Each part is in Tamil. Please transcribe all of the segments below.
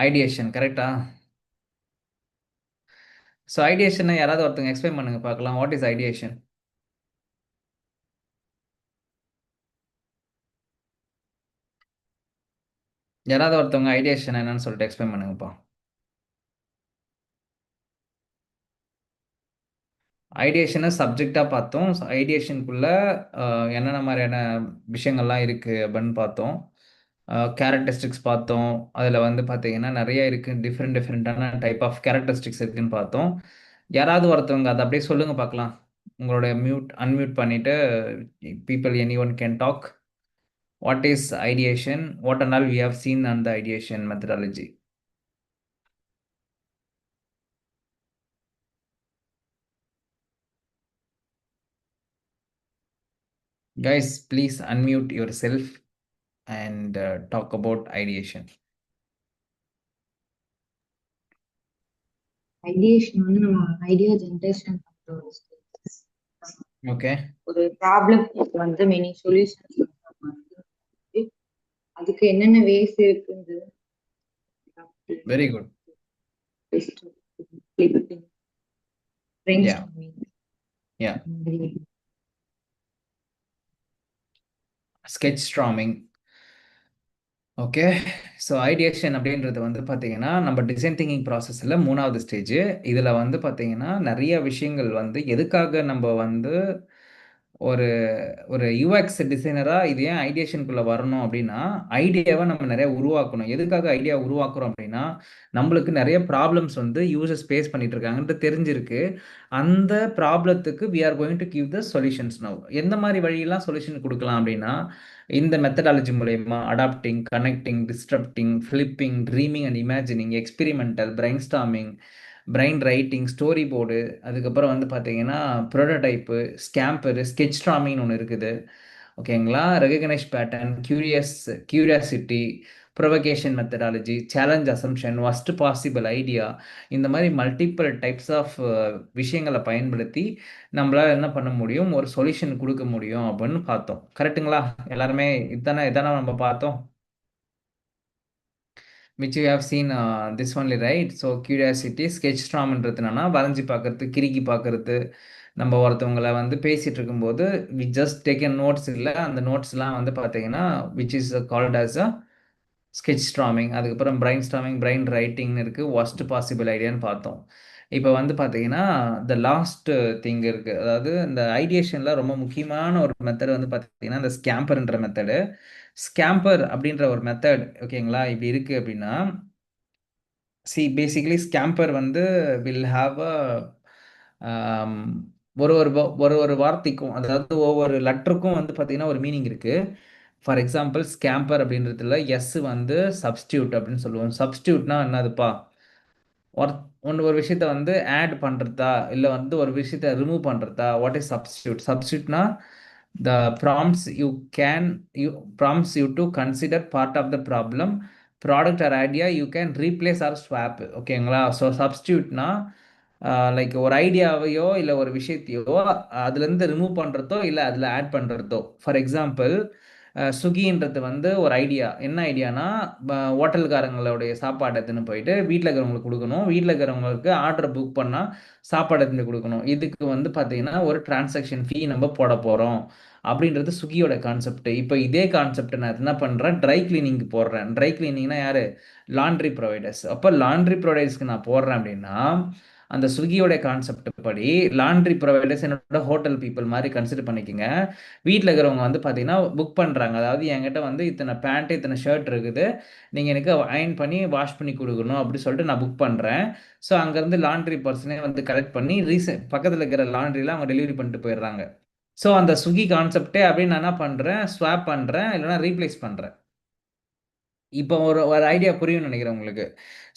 ஐடியேஷன் கரெக்ட்டா? ஸோ ஐடியேஷன யாராவது ஒருத்தவங்க எக்ஸ்பிளைன் பண்ணுங்க பார்க்கலாம். What is ideation? யாராவது ஒருத்தவங்க ஐடியேஷன் என்னன்னு சொல்லிட்டு எக்ஸ்பிளைன் பண்ணுங்கப்பா. ஐடியேஷனை சப்ஜெக்டாக பார்த்தோம். ஐடியேஷனுக்குள்ள என்னென்ன மாதிரியான விஷயங்கள்லாம் இருக்குது அப்படின்னு பார்த்தோம். கேரக்டரிஸ்டிக்ஸ் பார்த்தோம். அதில் வந்து பார்த்தீங்கன்னா நிறைய இருக்குது. டிஃப்ரெண்ட் டிஃப்ரெண்ட்டான டைப் ஆஃப் கேரக்டரிஸ்டிக்ஸ் இருக்குன்னு பார்த்தோம். யாராவது ஒருத்தவங்க அதை அப்படியே சொல்லுங்க பார்க்கலாம். உங்களோட அன்மியூட் பண்ணிட்டு people any one can talk. What is ideation? What and all we have seen on the ideation methodology? Guys, please unmute yourself and talk about ideation. Ideation வந்து நம்ம ஐடியா ஜென்ரேஷன் பண்ற ஒரு ஸ்டேஜஸ். Okay, ஒரு ப்ராப்ளம்க்கு வந்து மெனி சொல்யூஷன்ஸ் அதுக்கு என்னென்ன வேஸ் இருக்குன்றது very good. Yeah, yeah. Sketch storming. Okay. So ideation அப்படின்றது வந்து பார்த்தீங்கன்னா நம்ம டிசைன் திங்கிங் ப்ராசஸில் 3வது ஸ்டேஜ். இதில் வந்து பார்த்தீங்கன்னா நிறைய விஷயங்கள் வந்து எதுக்காக நம்ம வந்து ஒரு ஒரு யூஎக்ஸ் டிசைனராக இது ஏன் ஐடியேஷனுக்குள்ளே வரணும் அப்படின்னா, ஐடியாவை நம்ம நிறைய உருவாக்கணும். எதுக்காக ஐடியா உருவாக்குறோம் அப்படின்னா, நம்மளுக்கு நிறைய ப்ராப்ளம்ஸ் வந்து யூசர்ஸ் ஃபேஸ் பண்ணிட்டு இருக்காங்கன்ட்டு தெரிஞ்சிருக்கு. அந்த ப்ராப்ளத்துக்கு we are going to give the solutions now. எந்த மாதிரி வழியெல்லாம் சொல்யூஷன் கொடுக்கலாம் அப்படின்னா, இந்த மெத்தடாலஜி மூலயமா adapting, connecting, disrupting, flipping, dreaming and imagining, experimental, brainstorming, brain writing, storyboard, அதுக்கப்புறம் வந்து பார்த்தீங்கன்னா ப்ரோட்டோடைப்பு, ஸ்கேம்பரு, ஸ்கெட்ச் ட்ராமிங்னு ஒன்று இருக்குது. ஓகேங்களா? Recognise pattern, curiosity, provocation methodology, challenge assumption, worst possible idea, இந்த மாதிரி மல்டிபிள் டைப்ஸ் ஆஃப் விஷயங்களை பயன்படுத்தி நம்மளால் என்ன பண்ண முடியும், ஒரு சொல்யூஷன் கொடுக்க முடியும் அப்படின்னு பார்த்தோம். கரெக்டுங்களா? எல்லாருமே இதானே நம்ம பார்த்தோம். which you have seen this only, right? So curiosity, sketch stormன்றது என்னன்னா வரைஞ்சி பார்க்கறது, கிறுக்கி பார்க்கறது. நம்ம ஒருத்தவங்களை வந்து பேசிட்டு இருக்கும்போது we just take a notes இல்லை, அந்த நோட்ஸ்லாம் வந்து பார்த்தீங்கன்னா which is called as a sketch storming. அதுக்கப்புறம் பிரைன் ஸ்டார்மிங், பிரைன் ரைட்டிங்னு இருக்குது, ஒஸ்ட் பாசிபிள் ஐடியான்னு பார்த்தோம். இப்போ வந்து பார்த்தீங்கன்னா த லாஸ்ட் திங் இருக்குது. அதாவது இந்த ஐடியேஷனில் ரொம்ப முக்கியமான ஒரு மெத்தட் வந்து பார்த்தீங்கன்னா இந்த ஸ்கேம்பர்ன்ற மெத்தடு. ஸ்கேம்பர் அப்படின்ற ஒரு மெத்தட் ஓகேங்களா இப்படி இருக்குது அப்படின்னா, பேசிக்கலி ஸ்கேம்பர் வந்து வில் ஹாவ் அ ஒரு ஒரு ஒரு ஒரு வார்த்தைக்கும், அதாவது ஒவ்வொரு லெட்டருக்கும் வந்து பார்த்தீங்கன்னா ஒரு மீனிங் இருக்குது. ஃபார் எக்ஸாம்பிள் ஸ்கேம்பர் அப்படின்றதுல எஸ் வந்து சப்ஸ்டியூட் அப்படின்னு சொல்லுவோம். சப்ஸ்டியூட்னா என்னதுப்பா? ஒரு ஒரு விஷயத்த வந்து ஆட் பண்ணுறதா, இல்லை வந்து ஒரு விஷயத்த ரிமூவ் பண்ணுறதா? What is substitute? சப்ஸ்டியூட்னா the prompts you can you prompts you to consider part of the problem, product or idea you can replace or swap. ஓகேங்களா? ஸோ சப்ஸ்டியூட்னா லைக் ஒரு ஐடியாவையோ இல்லை ஒரு விஷயத்தையோ அதுலேருந்து ரிமூவ் பண்ணுறதோ இல்லை அதில் ஆட் பண்ணுறதோ. ஃபார் எக்ஸாம்பிள் ஸ்விக்கின்றது வந்து ஒரு ஐடியா. என்ன ஐடியானா, ஹோட்டல்காரங்களுடைய சாப்பாடு எடுத்துன்னு போயிட்டு வீட்டில் இருக்கிறவங்களுக்கு கொடுக்கணும், வீட்டில் இருக்கிறவங்களுக்கு ஆர்டர் புக் பண்ணால் சாப்பாடு எடுத்துன்னு கொடுக்கணும். இதுக்கு வந்து பார்த்தீங்கன்னா ஒரு டிரான்சாக்ஷன் ஃபீ நம்ம போட போகிறோம் அப்படின்றது ஸ்விக்கியோட கான்செப்ட். இப்போ இதே கான்செப்ட் நான் என்ன பண்ணுறேன், ட்ரை கிளீனிங்க்கு போடுறேன். ட்ரை கிளீனிங்னா யார்? Laundry providers. அப்போ லாண்ட்ரி ப்ரொவைடர்ஸ்க்கு நான் போடுறேன் அப்படின்னா அந்த ஸ்விக்கியோட கான்செப்ட் படி லாண்ட்ரி ப்ரொவைடர்ஸ் என்னோட ஹோட்டல் பீப்புள் மாதிரி கன்சிடர் பண்ணிக்கோங்க. வீட்டில் இருக்கிறவங்க வந்து பார்த்தீங்கன்னா புக் பண்ணுறாங்க. அதாவது என்கிட்ட வந்து இத்தனை பேண்ட்டு இத்தனை ஷர்ட் இருக்குது, நீங்கள் எனக்கு அயர்ன் பண்ணி வாஷ் பண்ணி கொடுக்கணும் அப்படி சொல்லிட்டு நான் புக் பண்ணுறேன். ஸோ அங்கேருந்து லாண்ட்ரி பர்சனே வந்து கலெக்ட் பண்ணி பக்கத்தில் இருக்கிற லாண்ட்ரியில் அவங்க டெலிவரி பண்ணிட்டு போயிடுறாங்க. ஸோ அந்த ஸ்விக்கி கான்செப்டே அப்படியே நான் என்ன பண்ணுறேன், ஸ்வாப் பண்ணுறேன், இல்லைனா ரீப்ளேஸ் பண்ணுறேன். இப்போ ஒரு ஒரு ஐடியா புரியும்னு நினைக்கிறேன் உங்களுக்கு.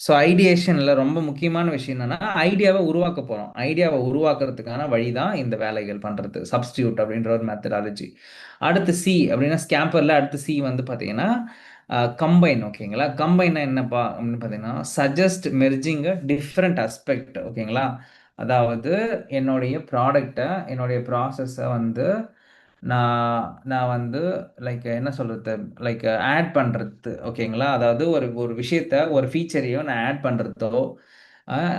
ஸோ ஐடியேஷனில் ரொம்ப முக்கியமான விஷயம் என்னன்னா, ஐடியாவை உருவாக்க போகிறோம். ஐடியாவை உருவாக்குறதுக்கான வழி தான் இந்த வேலைகள் பண்ணுறது, சப்ஸ்டியூட் அப்படின்ற ஒரு மெத்தடாலஜி. அடுத்து சி அப்படின்னா ஸ்கேம்பரில் அடுத்து சி வந்து பார்த்தீங்கன்னா கம்பைன். ஓகேங்களா? கம்பைனா என்னப்பா அப்படின்னு பார்த்தீங்கன்னா சஜஸ்ட் மெர்ஜிங் டிஃப்ரெண்ட் அஸ்பெக்ட். ஓகேங்களா? அதாவது என்னுடைய ப்ராடக்டை, என்னுடைய ப்ராசஸை வந்து நான் நான் வந்து லைக் என்ன சொல்றது, லைக் ஆட் பண்றது, ஓகேங்களா? அதாவது ஒரு ஒரு விஷயத்த ஒரு ஃபீச்சரையோ நான் ஆட் பண்றதோ,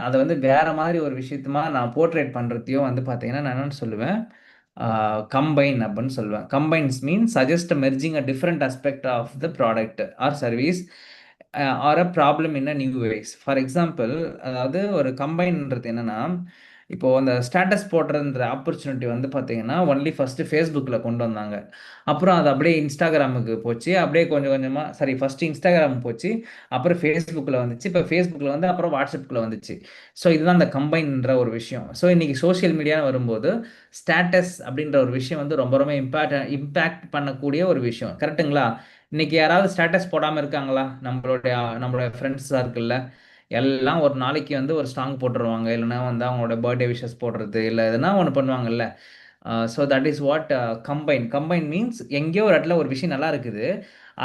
அதை வந்து வேற மாதிரி ஒரு விஷயத்துமா நான் போர்ட்ரேட் பண்றதையோ வந்து பார்த்தீங்கன்னா நான் என்னன்னு சொல்லுவேன், கம்பைன் அப்படின்னு சொல்லுவேன். Combines mean suggest merging a different aspect of the product or service or a problem in a new ways. For example, அதாவது ஒரு கம்பைன்ன்றது என்னன்னா, இப்போ அந்த ஸ்டேட்டஸ் போடுறன்ற ஆப்பர்ச்சுனிட்டி வந்து பார்த்தீங்கன்னா ஒன்லி ஃபர்ஸ்ட் ஃபேஸ்புக்கில் கொண்டு வந்தாங்க. அப்புறம் அது அப்படியே இன்ஸ்டாகிராமுக்கு போச்சு. அப்படியே கொஞ்சம் கொஞ்சமாக, சரி, ஃபர்ஸ்ட் இன்ஸ்டாகிராம் போச்சு, அப்புறம் ஃபேஸ்புக்கில் வந்துச்சு, இப்போ ஃபேஸ்புக்கில் வந்து அப்புறம் வாட்ஸ்அப்பில் வந்துச்சு. ஸோ இதுதான் அந்த கம்பைன்ன்ற ஒரு விஷயம். ஸோ இன்னைக்கு சோஷியல் மீடியான்னு வரும்போது ஸ்டேட்டஸ் அப்படின்ற ஒரு விஷயம் வந்து ரொம்ப ரொம்ப இம்பேக்ட் பண்ணக்கூடிய ஒரு விஷயம். கரெக்ட்டுங்களா? இன்னைக்கு யாராவது ஸ்டேட்டஸ் போடாமல் இருக்காங்களா? நம்மளுடைய ஃப்ரெண்ட்ஸ் சர்க்கிளில் எல்லாம் ஒரு நாளைக்கு வந்து ஒரு சாங் போட்டுருவாங்க, இல்லைன்னா வந்து அவங்களோட பர்த்டே விஷஸ் போடுறது, இல்லை எதுனா ஒன்று பண்ணுவாங்கல்ல. So that is what combine. Combine means எங்கேயோ ஒரு இடத்துல ஒரு விஷயம் நல்லா இருக்குது,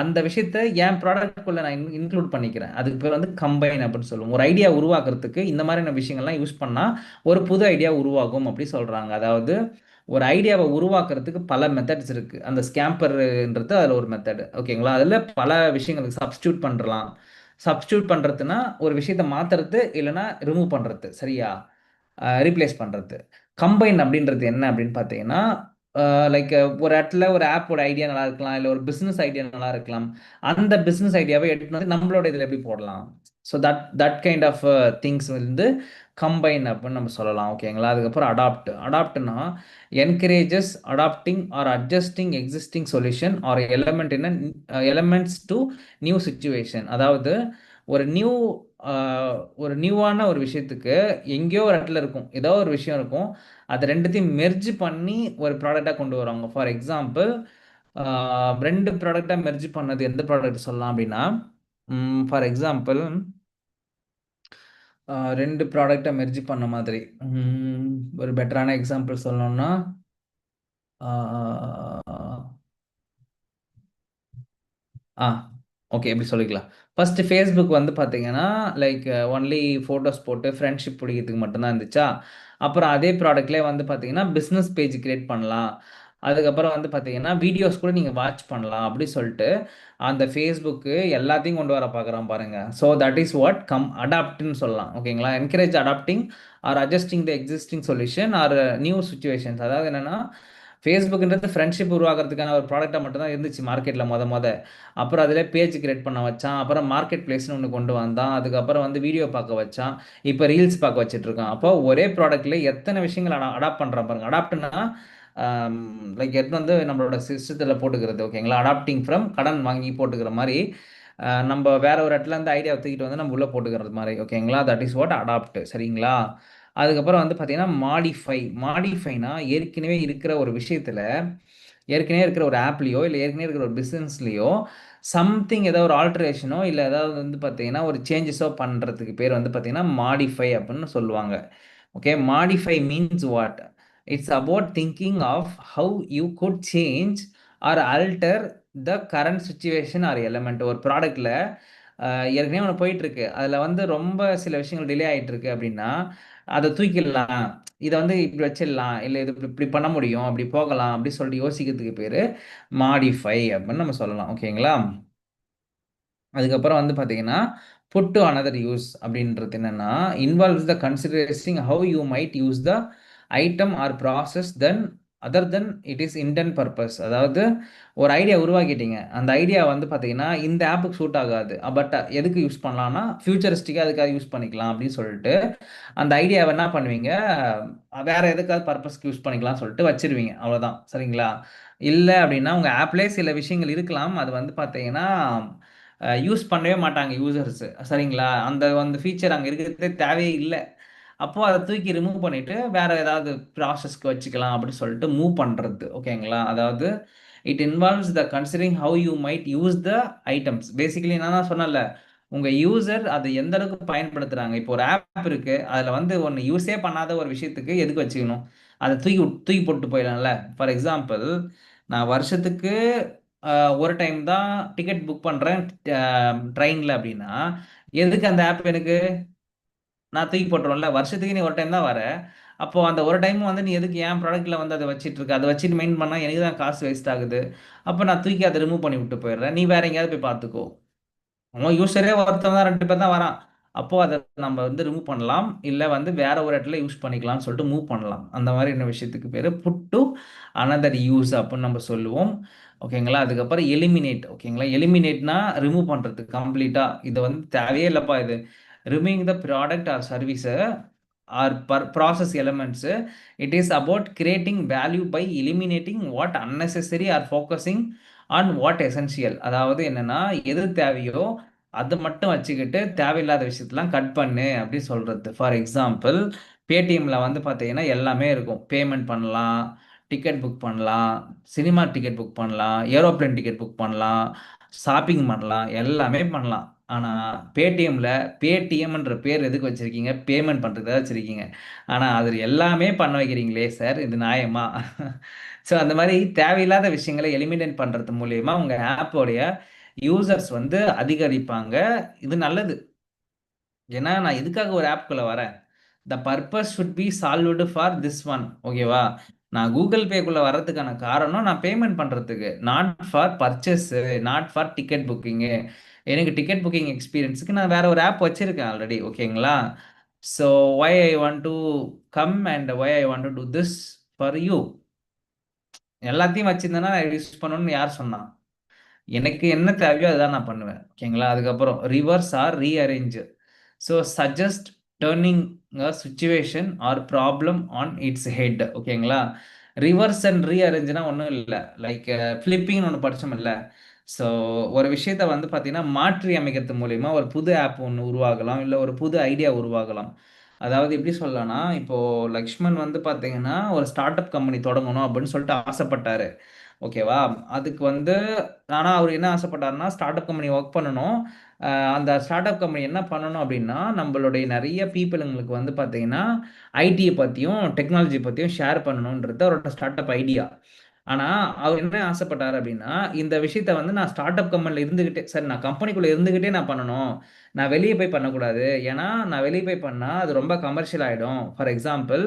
அந்த விஷயத்த என் ப்ராடக்ட்குள்ளே நான் இன்க்ளூட் பண்ணிக்கிறேன். அதுக்கு பேர் வந்து கம்பைன் அப்படின்னு சொல்லுவோம். ஒரு ஐடியா உருவாக்குறதுக்கு இந்த மாதிரியான விஷயங்கள்லாம் யூஸ் பண்ணால் ஒரு புது ஐடியா உருவாகும் அப்படி சொல்கிறாங்க. அதாவது ஒரு ஐடியாவை உருவாக்குறதுக்கு பல மெத்தட்ஸ் இருக்குது. அந்த ஸ்கேம்பர்ன்றது அதில் ஒரு மெத்தட், ஓகேங்களா? அதில் பல விஷயங்களுக்கு சப்ஸ்டியூட் பண்ணலாம். சப்ஸ்டியூட் பண்ணுறதுனா ஒரு விஷயத்தை மாற்றுறது, இல்லைன்னா ரிமூவ் பண்ணுறது, சரியா? ரீப்ளேஸ் பண்ணுறது. கம்பைன் அப்படின்றது என்ன அப்படின்னு பார்த்தீங்கன்னா, லைக் ஒரு இடத்துல ஒரு ஆப்போட ஐடியா நல்லா இருக்கலாம், இல்லை ஒரு பிஸ்னஸ் ஐடியா நல்லா இருக்கலாம். அந்த பிஸ்னஸ் ஐடியாவை எடுத்துட்டு வந்து நம்மளோட இதில் எப்படி போடலாம்? So that that kind of things வந்து கம்பைன் அப்படின்னு நம்ம சொல்லலாம், ஓகேங்களா? அதுக்கப்புறம் அடாப்ட். அடாப்ட்னா encourages adapting or adjusting existing solution or element in elements to new situation. அதாவது ஒரு நியூ ஒரு நியூவான ஒரு விஷயத்துக்கு எங்கேயோ ஒரு இடத்துல இருக்கும், ஏதோ ஒரு விஷயம் இருக்கும், அது ரெண்டுத்தையும் மெர்ஜ் பண்ணி ஒரு ப்ராடக்டாக கொண்டு வருவாங்க. ஃபார் எக்ஸாம்பிள், ரெண்டு ப்ராடக்டாக மெர்ஜ் பண்ணது எந்த ப்ராடக்ட் சொல்லலாம் அப்படின்னா, ஃபார் எக்ஸாம்பிள், ரெண்டு ப்ராடக்டை மெர்ஜ் பண்ண மாதிரி, ஒரு பெட்டரான எக்ஸாம்பிள் சொல்லணும்னா, ஆ ஓகே, எப்படி சொல்லிக்கலாம். ஃபர்ஸ்ட் ஃபேஸ்புக் வந்து பார்த்தீங்கன்னா லைக் ஒன்லி ஃபோட்டோஸ் போட்டு ஃப்ரெண்ட்ஷிப் பிடிக்கிறதுக்கு மட்டும்தான் இருந்துச்சா. அப்புறம் அதே ப்ராடக்ட்லேயே வந்து பார்த்தீங்கன்னா பிஸ்னஸ் பேஜ் கிரியேட் பண்ணலாம், அதுக்கப்புறம் வந்து பார்த்தீங்கன்னா வீடியோஸ் கூட நீங்கள் வாட்ச் பண்ணலாம் அப்படி சொல்லிட்டு அந்த ஃபேஸ்புக்கு எல்லாத்தையும் கொண்டு வர பார்க்குறான் பாருங்க. ஸோ தட் இஸ் வாட் அடாப்ட்னு சொல்லலாம், ஓகேங்களா? Encourage adapting or adjusting the existing solution or new situations. அதாவது என்னன்னா, ஃபேஸ்புக்ன்றது ஃப்ரெண்ட்ஷிப் உருவாக்குறதுக்கான ஒரு ப்ராடக்டாக மட்டும் தான் இருந்துச்சு மார்க்கெட்டில் மொத. அப்புறம் அதில் பேஜ் கிரியேட் பண்ண வச்சான், அப்புறம் மார்க்கெட் பிளேஸ்னு ஒன்று கொண்டு வந்தான், அதுக்கப்புறம் வந்து வீடியோ பார்க்க வச்சான், இப்போ ரீல்ஸ் பார்க்க வச்சுட்டு இருக்கான். அப்போ ஒரே ப்ராடக்ட்ல எத்தனை விஷயங்கள் அடாப்ட் பண்ணுறான் பாருங்க. அடாப்ட்னா லைக் எடுத்து வந்து நம்மளோட சிஸ்டத்தில் போட்டுக்கிறது, ஓகேங்களா? அடாப்டிங் ஃப்ரம் கடன் வாங்கி போட்டுக்கிற மாதிரி, நம்ம வேற ஒரு இடத்துல இருந்து ஐடியா தூக்கிட்டு வந்து நம்ம உள்ள போட்டுக்கிறது மாதிரி, ஓகேங்களா? தட் இஸ் வாட் அடாப்ட், சரிங்களா? அதுக்கப்புறம் வந்து பார்த்தீங்கன்னா மாடிஃபை. மாடிஃபைனா ஏற்கனவே இருக்கிற ஒரு விஷயத்துல, ஏற்கனவே இருக்கிற ஒரு ஆப்லேயோ இல்லை ஏற்கனவே இருக்கிற ஒரு பிஸ்னஸ்லேயோ சம்திங், ஏதோ ஒரு ஆல்ட்ரேஷனோ இல்லை ஏதாவது வந்து பார்த்தீங்கன்னா ஒரு சேஞ்சஸோ பண்ணுறதுக்கு பேர் வந்து பார்த்தீங்கன்னா மாடிஃபை அப்படின்னு சொல்லுவாங்க. Okay, modify means what? It's about thinking of how you could change or alter the current situation or element. ஒரு ப்ராடக்ட்ல ஏற்கனவே ஒன்று போயிட்டு இருக்கு, அதில் வந்து ரொம்ப சில விஷயங்கள் டிலே ஆகிட்டு இருக்கு அப்படின்னா அதை தூக்கிடலாம், இதை வந்து இப்படி வச்சிடலாம், இல்லை இது இப்படி இப்படி பண்ண முடியும், அப்படி போகலாம் அப்படி சொல்லிட்டு யோசிக்கிறதுக்கு பேர் மாடிஃபை அப்படின்னு நம்ம சொல்லலாம், ஓகேங்களா? அதுக்கப்புறம் வந்து பார்த்தீங்கன்னா புட் டு அனதர் யூஸ் அப்படின்றது என்னன்னா, involves the considering how you might use the item or process then other than it is intent purpose. அதாவது ஒரு ஐடியா உருவாக்கிட்டீங்க, அந்த ஐடியா வந்து பார்த்தீங்கன்னா இந்த ஆப்புக்கு சூட் ஆகாது, பட் எதுக்கு யூஸ் பண்ணலாம்னா ஃபியூச்சரிஸ்டிக்காக அதுக்காக யூஸ் பண்ணிக்கலாம் அப்படின்னு சொல்லிட்டு அந்த ஐடியாவை என்ன பண்ணுவீங்க, வேற எதுக்காவது பர்பஸ்க்கு யூஸ் பண்ணிக்கலாம் சொல்லிட்டு வச்சிருவீங்க, அவ்வளோதான், சரிங்களா? இல்லை அப்படின்னா உங்கள் ஆப்லேயே சில விஷயங்கள் இருக்கலாம், அது வந்து பார்த்தீங்கன்னா யூஸ் பண்ணவே மாட்டாங்க யூசர்ஸ், சரிங்களா? அந்த அந்த ஃபீச்சர் அங்கே இருக்கிறதே தேவையே இல்லை. அப்போ அதை தூக்கி ரிமூவ் பண்ணிட்டு வேற ஏதாவது ப்ராசஸ்க்கு வச்சுக்கலாம் அப்படின்னு சொல்லிட்டு மூவ் பண்றது, ஓகேங்களா? அதாவது it involves the considering how you might use the items. Basically நான் சொன்னல, உங்க யூசர் அதை எந்த அளவுக்கு பயன்படுத்துறாங்க. இப்போ ஒரு ஆப் இருக்கு, அதுல வந்து ஒன்று யூஸே பண்ணாத ஒரு விஷயத்துக்கு எதுக்கு வச்சுக்கணும்? அதை தூக்கி போட்டு போயிடலாம்ல. ஃபார் எக்ஸாம்பிள், நான் வருஷத்துக்கு ஒரு டைம் தான் டிக்கெட் புக் பண்றேன் ட்ரெயின்ல அப்படின்னா, எதுக்கு அந்த ஆப் எனக்கு? நான் தூக்கி போட்டுருவேன்ல. வருஷத்துக்கு நீ ஒரு டைம் தான் வர, அப்போ அந்த ஒரு டைம் வந்து நீ எதுக்கு என் ப்ராடக்ட்ல வந்து அதை வச்சிட்டு இருக்க, அதை வச்சுட்டு மெயின் பண்ணா எனக்கு தான் காசு வேஸ்ட் ஆகுது. அப்போ நான் தூக்கி அதை ரிமூவ் பண்ணி விட்டு போயிடுறேன், நீ வேற எங்கேயாவது போய் பார்த்துக்கோ. அவன் யூஸரே ஒருத்தன் தான், 2 பேர் தான் வரான். அப்போ அதை நம்ம வந்து ரிமூவ் பண்ணலாம், இல்லை வந்து வேற ஒரு இடத்துல யூஸ் பண்ணிக்கலாம்னு சொல்லிட்டு மூவ் பண்ணலாம். அந்த மாதிரி என்ன விஷயத்துக்கு பேர் புட் டு அனதர் யூஸ் அப்படின்னு நம்ம சொல்லுவோம். ஓகேங்களா. அதுக்கப்புறம் எலிமினேட். ஓகேங்களா. எலிமினேட்னா ரிமூவ் பண்ணுறது கம்ப்ளீட்டா. இதை வந்து தேவையே இல்லைப்பா இது. ரிமூவிங் த ப்ராடக்ட் ஆர் சர்வீஸை or process elements. It is about creating value by eliminating what unnecessary or focusing on what essential. அதாவது என்னன்னா, எது தேவையோ அதை மட்டும் வச்சுக்கிட்டு தேவையில்லாத விஷயத்தெல்லாம் கட் பண்ணு அப்படி சொல்றது. ஃபார் எக்ஸாம்பிள், பேடிஎம்ல வந்து பார்த்தீங்கன்னா எல்லாமே இருக்கும். பேமெண்ட் பண்ணலாம், டிக்கெட் புக் பண்ணலாம், சினிமா டிக்கெட் புக் பண்ணலாம், ஏரோப்ளேன் டிக்கெட் புக் பண்ணலாம், ஷாப்பிங் பண்ணலாம், எல்லாமே பண்ணலாம். ஆனால் பேடிஎம்ல பேடிஎம்ன்ற பேர் எதுக்கு வச்சிருக்கீங்க? பேமெண்ட் பண்ணுறதுக்கு வச்சிருக்கீங்க. ஆனால் அதில் எல்லாமே பண்ண வைக்கிறீங்களே சார், இது நியாயமா? ஸோ அந்த மாதிரி தேவையில்லாத விஷயங்களை எலிமினேட் பண்ணுறது மூலயமா உங்கள் ஆப்போடைய யூசர்ஸ் வந்து அதிகரிப்பாங்க. இது நல்லது. ஏன்னா நான் எதுக்காக ஒரு ஆப்குள்ளே வரேன்? The purpose should be solved for this one. ஓகேவா. நான் கூகுள் பேக்குள்ளே வர்றதுக்கான காரணம் நான் பேமெண்ட் பண்ணுறதுக்கு, not for purchase, not for ticket booking. எனக்கு டிக்கெட் புக்கிங் எக்ஸ்பீரியன்ஸுக்கு நான் வேற ஒரு ஆப் வச்சுருக்கேன் ஆல்ரெடி. ஓகேங்களா. So why I want to come and why I want to do this for you. எல்லாத்தையும் வச்சிருந்தேன்னா யூஸ் பண்ணணும்னு யார் சொன்னா? எனக்கு என்ன தேவையோ அதுதான் நான் பண்ணுவேன். ஓகேங்களா. அதுக்கப்புறம் reverse or rearrange. So suggest turning a situation or problem on its head. ஓகேங்களா. ரிவர்ஸ் அண்ட் ரீஅரேஞ்ச்னா ஒன்றும் இல்லை, லைக் ஃப்ளிப்பிங்னு ஒன்று படித்தோம் இல்லை. ஸோ ஒரு விஷயத்த வந்து பார்த்தீங்கன்னா மாற்றி அமைக்கிறது மூலிமா ஒரு புது ஆப் ஒன்று உருவாகலாம், இல்லை ஒரு புது ஐடியா உருவாகலாம். அதாவது எப்படி சொல்லலாம்னா, இப்போ லக்ஷ்மண் வந்து பார்த்தீங்கன்னா ஒரு ஸ்டார்ட் அப் கம்பெனி தொடங்கணும் அப்படின்னு சொல்லிட்டு ஆசைப்பட்டாரு. ஓகேவா. அதுக்கு வந்து ஆனால் அவர் என்ன ஆசைப்பட்டாருன்னா ஸ்டார்ட் அப் கம்பெனி ஒர்க் பண்ணணும். அந்த ஸ்டார்ட் அப் கம்பெனி என்ன பண்ணணும் அப்படின்னா, நம்மளுடைய நிறைய பீப்புளுங்களுக்கு வந்து பார்த்தீங்கன்னா ஐடியை பற்றியும் டெக்னாலஜி பற்றியும் ஷேர் பண்ணணுன்றது அவரோட ஸ்டார்ட் அப் ஐடியா. ஆனால் அவர் என்ன ஆசைப்பட்டார் அப்படின்னா, இந்த விஷயத்த வந்து நான் ஸ்டார்ட் அப் கம்பெனியில் இருந்துக்கிட்டே, சரி நான் கம்பெனிக்குள்ளே இருந்துக்கிட்டே நான் பண்ணணும், நான் வெளியே போய் பண்ணக்கூடாது. ஏன்னா நான் வெளியே போய் பண்ணால் அது ரொம்ப கமர்ஷியல் ஆகிடும். ஃபார் எக்ஸாம்பிள்,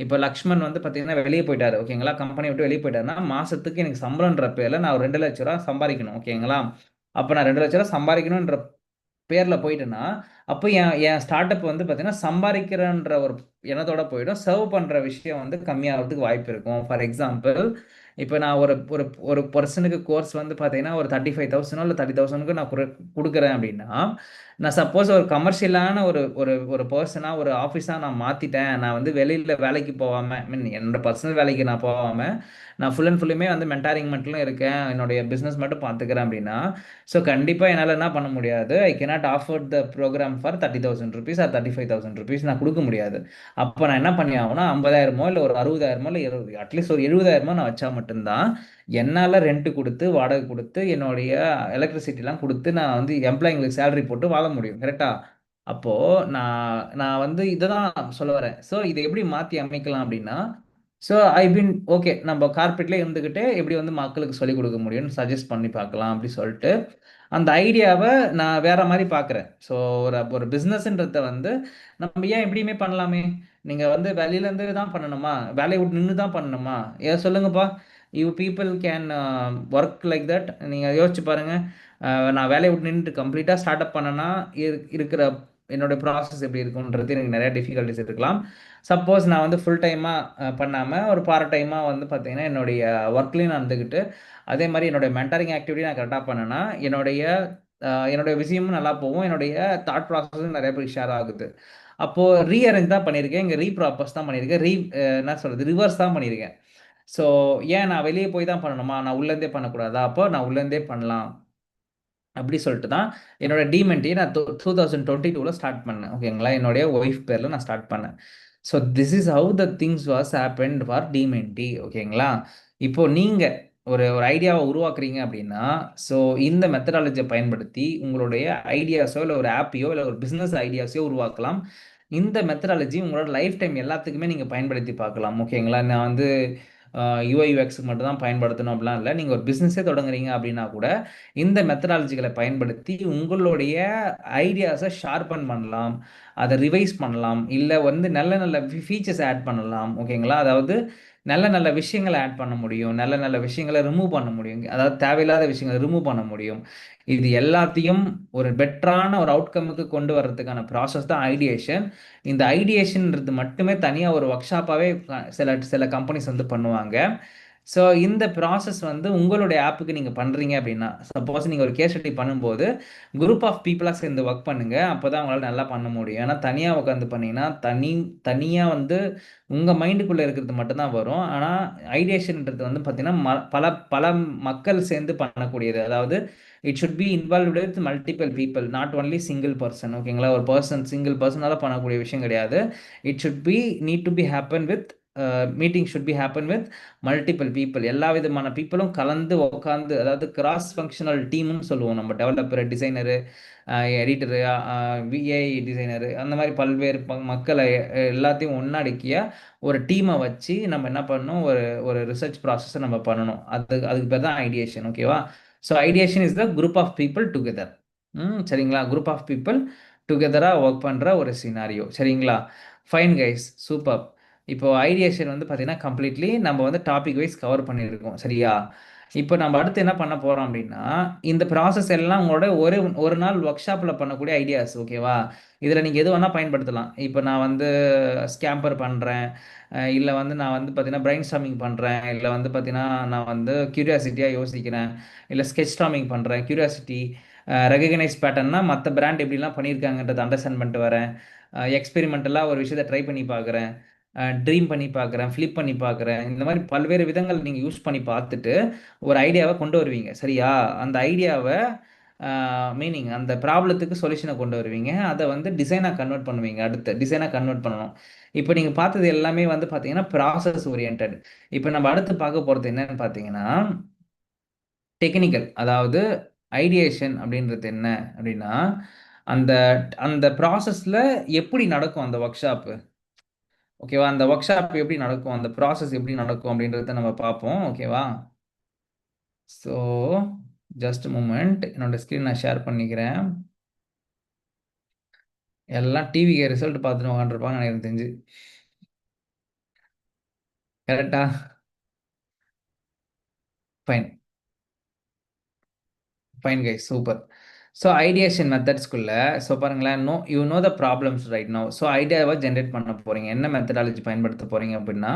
இப்போ லக்ஷ்மண் வந்து பார்த்தீங்கன்னா வெளியே போயிட்டாரு. ஓகேங்களா. கம்பெனி விட்டு வெளியே போயிட்டாருன்னா மாசத்துக்கு எனக்கு சம்பளம்ன்ற பேரில் நான் ஒரு 2 லட்ச ரூபா சம்பாதிக்கணும். ஓகேங்களா. அப்போ நான் 2 லட்ச ரூபா சம்பாதிக்கணுன்ற பேரில் போயிட்டேன்னா, அப்போ என் என் ஸ்டார்ட் அப் வந்து பார்த்தீங்கன்னா சம்பாதிக்கிறன்ற ஒரு எண்ணத்தோட போயிடும். சர்வ் பண்ணுற விஷயம் வந்து கம்மியாகிறதுக்கு வாய்ப்பு இருக்கும். ஃபார் எக்ஸாம்பிள், இப்போ நான் ஒரு ஒரு ஒரு பர்சனுக்கு கோர்ஸ் வந்து பார்த்தீங்கன்னா ஒரு 35,000 இல்லை 30,000க்கு நான் கொடுக்குறேன் அப்படின்னா, நான் சப்போஸ் ஒரு கமர்ஷியலான ஒரு ஒரு ஒரு பர்சனாக ஒரு ஆஃபீஸாக நான் மாற்றிட்டேன், நான் வந்து வெளியில் வேலைக்கு போகாமல், ஐ மீன் என்னோட பர்சனல் வேலைக்கு நான் போகாமல் நான் ஃபுல் அண்ட் ஃபுல்லுமே வந்து மென்டாரிங் மட்டும் இருக்கேன், என்னுடைய பிஸ்னஸ் மட்டும் பார்த்துக்கிறேன் அப்படின்னா, ஸோ கண்டிப்பாக என்னால் என்ன பண்ண முடியாது, I cannot offer the programme for 30,000 rupees or 35,000 rupees நான் கொடுக்க முடியாது. அப்போ நான் என்ன பண்ணி ஆகும்னா 50,000 இல்லை ஒரு 60,000 இல்லை அட்லீஸ்ட் ஒரு 70,000 நான் வச்சா மட்டும்தான் என்னால் ரெண்ட் கொடுத்து வாடகை கொடுத்து என்னுடைய எலக்ட்ரிசிட்டிலாம் கொடுத்து நான் வந்து எம்ப்ளாயிங்களுக்கு சேலரி போட்டு வாழ முடியும். கரெக்டா. அப்போ நான் நான் வந்து இதை தான் சொல்ல வரேன். ஸோ இதை எப்படி மாற்றி அமைக்கலாம் அப்படின்னா, ஸோ ஐ பின் ஓகே நம்ம கார்பரேட்லேயே இருந்துக்கிட்டே எப்படி வந்து மக்களுக்கு சொல்லிக் கொடுக்க முடியும்னு சஜஸ்ட் பண்ணி பார்க்கலாம் அப்படி சொல்லிட்டு அந்த ஐடியாவை நான் வேற மாதிரி பார்க்குறேன். ஸோ ஒரு ஒரு பிஸ்னஸ்ன்றத வந்து நம்ம ஏன் எப்படியுமே பண்ணலாமே. நீங்கள் வந்து வெளியிலேருந்து தான் பண்ணணுமா, வேலையை விட்டு நின்று தான் பண்ணணுமா? ஏன் சொல்லுங்கப்பா. You people can work like that. நீங்கள் யோசிச்சு பாருங்க. நான் வேலையை விட்டு நின்றுட்டு கம்ப்ளீட்டாக ஸ்டார்ட் அப் பண்ணனா இருக்கிற என்னோட ப்ராசஸ் எப்படி இருக்குன்றது எனக்கு நிறைய டிஃபிகல்ட்டிஸ் இருக்கலாம். சப்போஸ் நான் வந்து ஃபுல் டைமாக பண்ணாமல் ஒரு பார்ட் டைமாக வந்து பார்த்தீங்கன்னா என்னுடைய ஒர்க்லேயும் நான் இருந்துக்கிட்டு அதே மாதிரி என்னுடைய மென்டரிங் ஆக்டிவிட்டி நான் கரெக்டாக பண்ணேன்னா என்னுடைய விஷயமும் நல்லா போகும், என்னுடைய தாட் ப்ராசஸும் நிறைய பேர் ஷேர் ஆகுது. அப்போது ரீஅரேஞ்ச் தான் பண்ணியிருக்கேன், இங்கே ரீப்ராப்பர்ஸ் தான் பண்ணியிருக்கேன், என்ன சொல்கிறது, ரிவர்ஸ் தான் பண்ணியிருக்கேன். ஸோ ஏன் நான் வெளியே போய் தான் பண்ணணுமா, நான் உள்ளேருந்தே பண்ணக்கூடாதா? அப்போ நான் உள்ளேருந்தே பண்ணலாம் அப்படி சொல்லிட்டு தான் என்னோட டிமென்ட்டி நான் 2022 ஸ்டார்ட் பண்ணேன். ஓகேங்களா. என்னுடைய ஒய்ஃப் பேரில் நான் ஸ்டார்ட் பண்ணேன். So this is how the things was happened for டிமென்ட்டி. ஓகேங்களா. இப்போ நீங்கள் ஒரு ஒரு ஐடியாவை உருவாக்குறீங்க அப்படின்னா, ஸோ இந்த மெத்தடாலஜியை பயன்படுத்தி உங்களுடைய ஐடியாஸோ இல்லை ஒரு ஆப்பையோ இல்லை ஒரு பிஸ்னஸ் ஐடியாஸையோ உருவாக்கலாம். இந்த மெத்தடாலஜி உங்களோட லைஃப் டைம் எல்லாத்துக்குமே நீங்கள் பயன்படுத்தி பார்க்கலாம். ஓகேங்களா. நான் வந்து யூஐ யூஎக்ஸுக்கு மட்டும் தான் பயன்படுத்தணும் அப்படிலாம் இல்லை. நீங்கள் ஒரு பிஸ்னஸே தொடங்குறீங்க அப்படின்னா கூட இந்த மெத்தடாலஜிகளை பயன்படுத்தி உங்களுடைய ஐடியாஸை ஷார்பன் பண்ணலாம், அதை ரிவைஸ் பண்ணலாம், இல்லை வந்து நல்ல நல்ல ஃபீச்சர்ஸ் ஆட் பண்ணலாம். ஓகேங்களா? அதாவது நல்ல நல்ல விஷயங்களை ஆட் பண்ண முடியும், நல்ல நல்ல விஷயங்களை ரிமூவ் பண்ண முடியும், அதாவது தேவையில்லாத விஷயங்களை ரிமூவ் பண்ண முடியும். இது எல்லாத்தையும் ஒரு பெட்டரான ஒரு அவுட்கமுக்கு கொண்டு வர்றதுக்கான ப்ராசஸ் தான் ஐடியேஷன். இந்த ஐடியேஷன்ன்றது மட்டுமே தனியாக ஒரு ஒர்க் ஷாப்பாகவே சில சில கம்பெனிஸ் வந்து பண்ணுவாங்க. ஸோ இந்த ப்ராசஸ் வந்து உங்களுடைய ஆப்புக்கு நீங்கள் பண்ணுறீங்க அப்படின்னா, சப்போஸ் நீங்கள் ஒரு கேஸ் ஸ்டடி பண்ணும்போது குரூப் ஆஃப் பீப்புளாக சேர்ந்து ஒர்க் பண்ணுங்க. அப்போ தான் உங்களால் நல்லா பண்ண முடியும். ஏன்னா தனியாக உட்காந்து பண்ணீங்கன்னா தனியாக வந்து உங்கள் மைண்டுக்குள்ளே இருக்கிறது மட்டும்தான் வரும். ஆனால் ஐடியேஷன்ன்றது வந்து பார்த்தீங்கன்னா பல பல மக்கள் சேர்ந்து பண்ணக்கூடியது. அதாவது it should B involved with multiple people, not only single person. ஓகேங்களா? ஒரு சிங்கிள் பர்சனால பண்ணக்கூடிய விஷயம் கிடையாது. It should B NEET to B happen with meeting should be happen with multiple people. எல்லா விதமான பீப்புளும் கலந்து உட்காந்து, அதாவது கிராஸ் ஃபங்க்ஷனல் டீம்னு சொல்லுவோம் நம்ம. டெவலப்பர், டிசைனரு, எடிட்டரு, விஏஐ டிசைனரு, அந்த மாதிரி பல்வேறு மக்களை எல்லாத்தையும் ஒன்னடக்கிய ஒரு டீமை வச்சு நம்ம என்ன பண்ணணும், ஒரு ஒரு ரிசர்ச் ப்ராசஸை நம்ம பண்ணணும். அதுக்கு பேர் தான் ஐடியேஷன். ஓகேவா? So ideation is the group of people together. சரிங்களா? குரூப் ஆஃப் பீப்புள் டுகெதராக ஒர்க் பண்ணுற ஒரு சினாரியோ. சரிங்களா? Fine guys, super. இப்போ ஐடியேஷன் வந்து பார்த்தீங்கன்னா கம்ப்ளீட்லி நம்ம வந்து டாபிக் வைஸ் கவர் பண்ணியிருக்கோம். சரியா? இப்போ நம்ம அடுத்து என்ன பண்ண போகிறோம் அப்படின்னா, இந்த ப்ராசஸ் எல்லாம் உங்களோட ஒரு ஒரு நாள் ஒர்க் ஷாப்பில் பண்ணக்கூடிய ஐடியாஸ். ஓகேவா? இதில் நீங்கள் எது வேணால் பயன்படுத்தலாம். இப்போ நான் வந்து ஸ்கேம்பர் பண்ணுறேன், இல்லை வந்து நான் வந்து பார்த்தீங்கன்னா பிரைன் ஸ்டாமிங் பண்ணுறேன், இல்லை வந்து பார்த்தீங்கன்னா நான் வந்து க்யூரியாசிட்டியாக யோசிக்கிறேன், இல்லை ஸ்கெச் ஸ்டாமிங் பண்ணுறேன். க்யூரியாசிட்டி, ரெகக்னைஸ் பேட்டர்னா மற்ற பிராண்ட் எப்படிலாம் பண்ணியிருக்காங்கன்றதை அண்டர்ஸ்டாண்ட் பண்ணிட்டு வரேன். எக்ஸ்பெரிமெண்டலாக ஒரு விஷயத்தை ட்ரை பண்ணி பார்க்குறேன், ட்ரீம் பண்ணி பார்க்குறேன், ஃப்ளிப் பண்ணி பார்க்குறேன். இந்த மாதிரி பல்வேறு விதங்கள் நீங்கள் யூஸ் பண்ணி பார்த்துட்டு ஒரு ஐடியாவை கொண்டு வருவீங்க. சரியா? அந்த ஐடியாவை மீனிங் அந்த ப்ராப்ளத்துக்கு சொல்யூஷனை கொண்டு வருவீங்க. அதை வந்து டிசைனாக கன்வெர்ட் பண்ணுவீங்க. அடுத்து டிசைனாக கன்வெர்ட் பண்ணணும். இப்போ நீங்கள் பார்த்தது எல்லாமே வந்து பார்த்தீங்கன்னா ப்ராசஸ் ஓரியன்ட். இப்போ நம்ம அடுத்து பார்க்க போகிறது என்னன்னு பார்த்தீங்கன்னா டெக்னிக்கல். அதாவது ஐடியேஷன் அப்படின்றது என்ன அப்படின்னா, அந்த அந்த ப்ராசஸில் எப்படி நடக்கும் அந்த ஒர்க் ஷாப்பு. ஓகேவா? அந்த ஒர்க் ஷாப் எப்படி நடக்கும், அந்த ப்ராசஸ் எப்படி நடக்கும் அப்படின்றத நம்ம பார்ப்போம். ஓகேவா? ஸோ ஜஸ்ட் மூமெண்ட், என்னோட ஸ்க்ரீன் நான் ஷேர் பண்ணிக்கிறேன். எல்லாம் டிவிக்கு ரிசல்ட் பார்த்துட்டு உட்காந்துருப்பாங்க எனக்கு தெரிஞ்சு. கரெக்டா? Fine. Fine guys, super. So ideation மெத்தட்ஸ்குள்ள ஸோ பாருங்களேன், you know the problems right now. So ஐடியாவை ஜென்ரேட் பண்ண போகிறீங்க. என்ன மெத்தடாலஜி பயன்படுத்த போகிறீங்க அப்படின்னா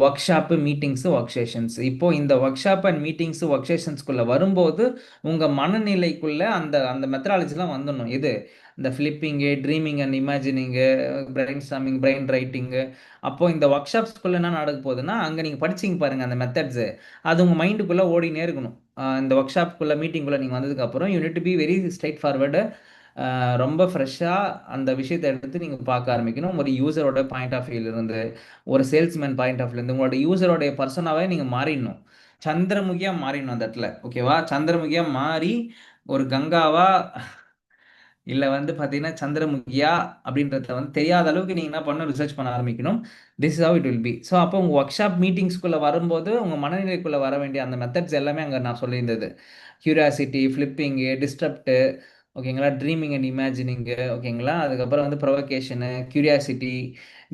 workshop, meetings, work sessions. இப்போ இந்த workshop and meetings, work செஷன்ஸ்குள்ளே வரும்போது உங்கள் மனநிலைக்குள்ளே அந்த அந்த மெத்தடாலஜிலாம் வந்துடணும். இது இந்த flipping, dreaming and இமேஜினிங்கு, brain storming, brain writing. அப்போது இந்த ஒர்க் ஷாப்ஸ்குள்ளே என்ன நடக்க போகுதுன்னா, அங்கே நீங்கள் படிச்சிங்க பாருங்கள் அந்த மெத்தட்ஸு, அது உங்கள் மைண்டுக்குள்ளே ஓடினே இருக்கணும். இந்த ஒர்க் ஷாப்புக்குள்ளே, மீட்டிங்குள்ளே நீங்கள் வந்ததுக்கப்புறம் you need to be very straight forward. ரொம்ப ஃப்ரெஷ்ஷாக அந்த விஷயத்தை எடுத்து நீங்கள் பார்க்க ஆரம்பிக்கணும். ஒரு யூசரோட பாயிண்ட் ஆஃப் வியூலேருந்து, ஒரு சேல்ஸ்மேன் பாயிண்ட் ஆஃப் வியூலேருந்து உங்களோட யூசரோடைய பர்சனாவே நீங்கள் மாறிடணும். சந்திரமுகியாக மாறிடணும் அந்த இடத்துல. ஓகேவா? சந்திரமுகியாக மாறி ஒரு கங்காவா இல்லை வந்து பார்த்தீங்கன்னா சந்திரமுகியா அப்படின்றத வந்து தெரியாத அளவுக்கு நீங்கள் என்ன பண்ணணும், ரிசர்ச் பண்ண ஆரம்பிக்கணும். This is how it will be. So அப்போ உங்கள் ஒர்க் ஷாப் மீட்டிங்ஸ்குள்ளே வரும்போது உங்கள் மனநிலைக்குள்ளே வர வேண்டிய அந்த மெத்தட்ஸ் எல்லாமே அங்கே நான் சொல்லியிருந்தது. கியூரியாசிட்டி, ஃப்ளிப்பிங்கு, டிஸ்டர்ப்டு, ஓகேங்களா, ட்ரீமிங் அண்ட் இமேஜினிங்கு, ஓகேங்களா, அதுக்கப்புறம் வந்து provocation, curiosity,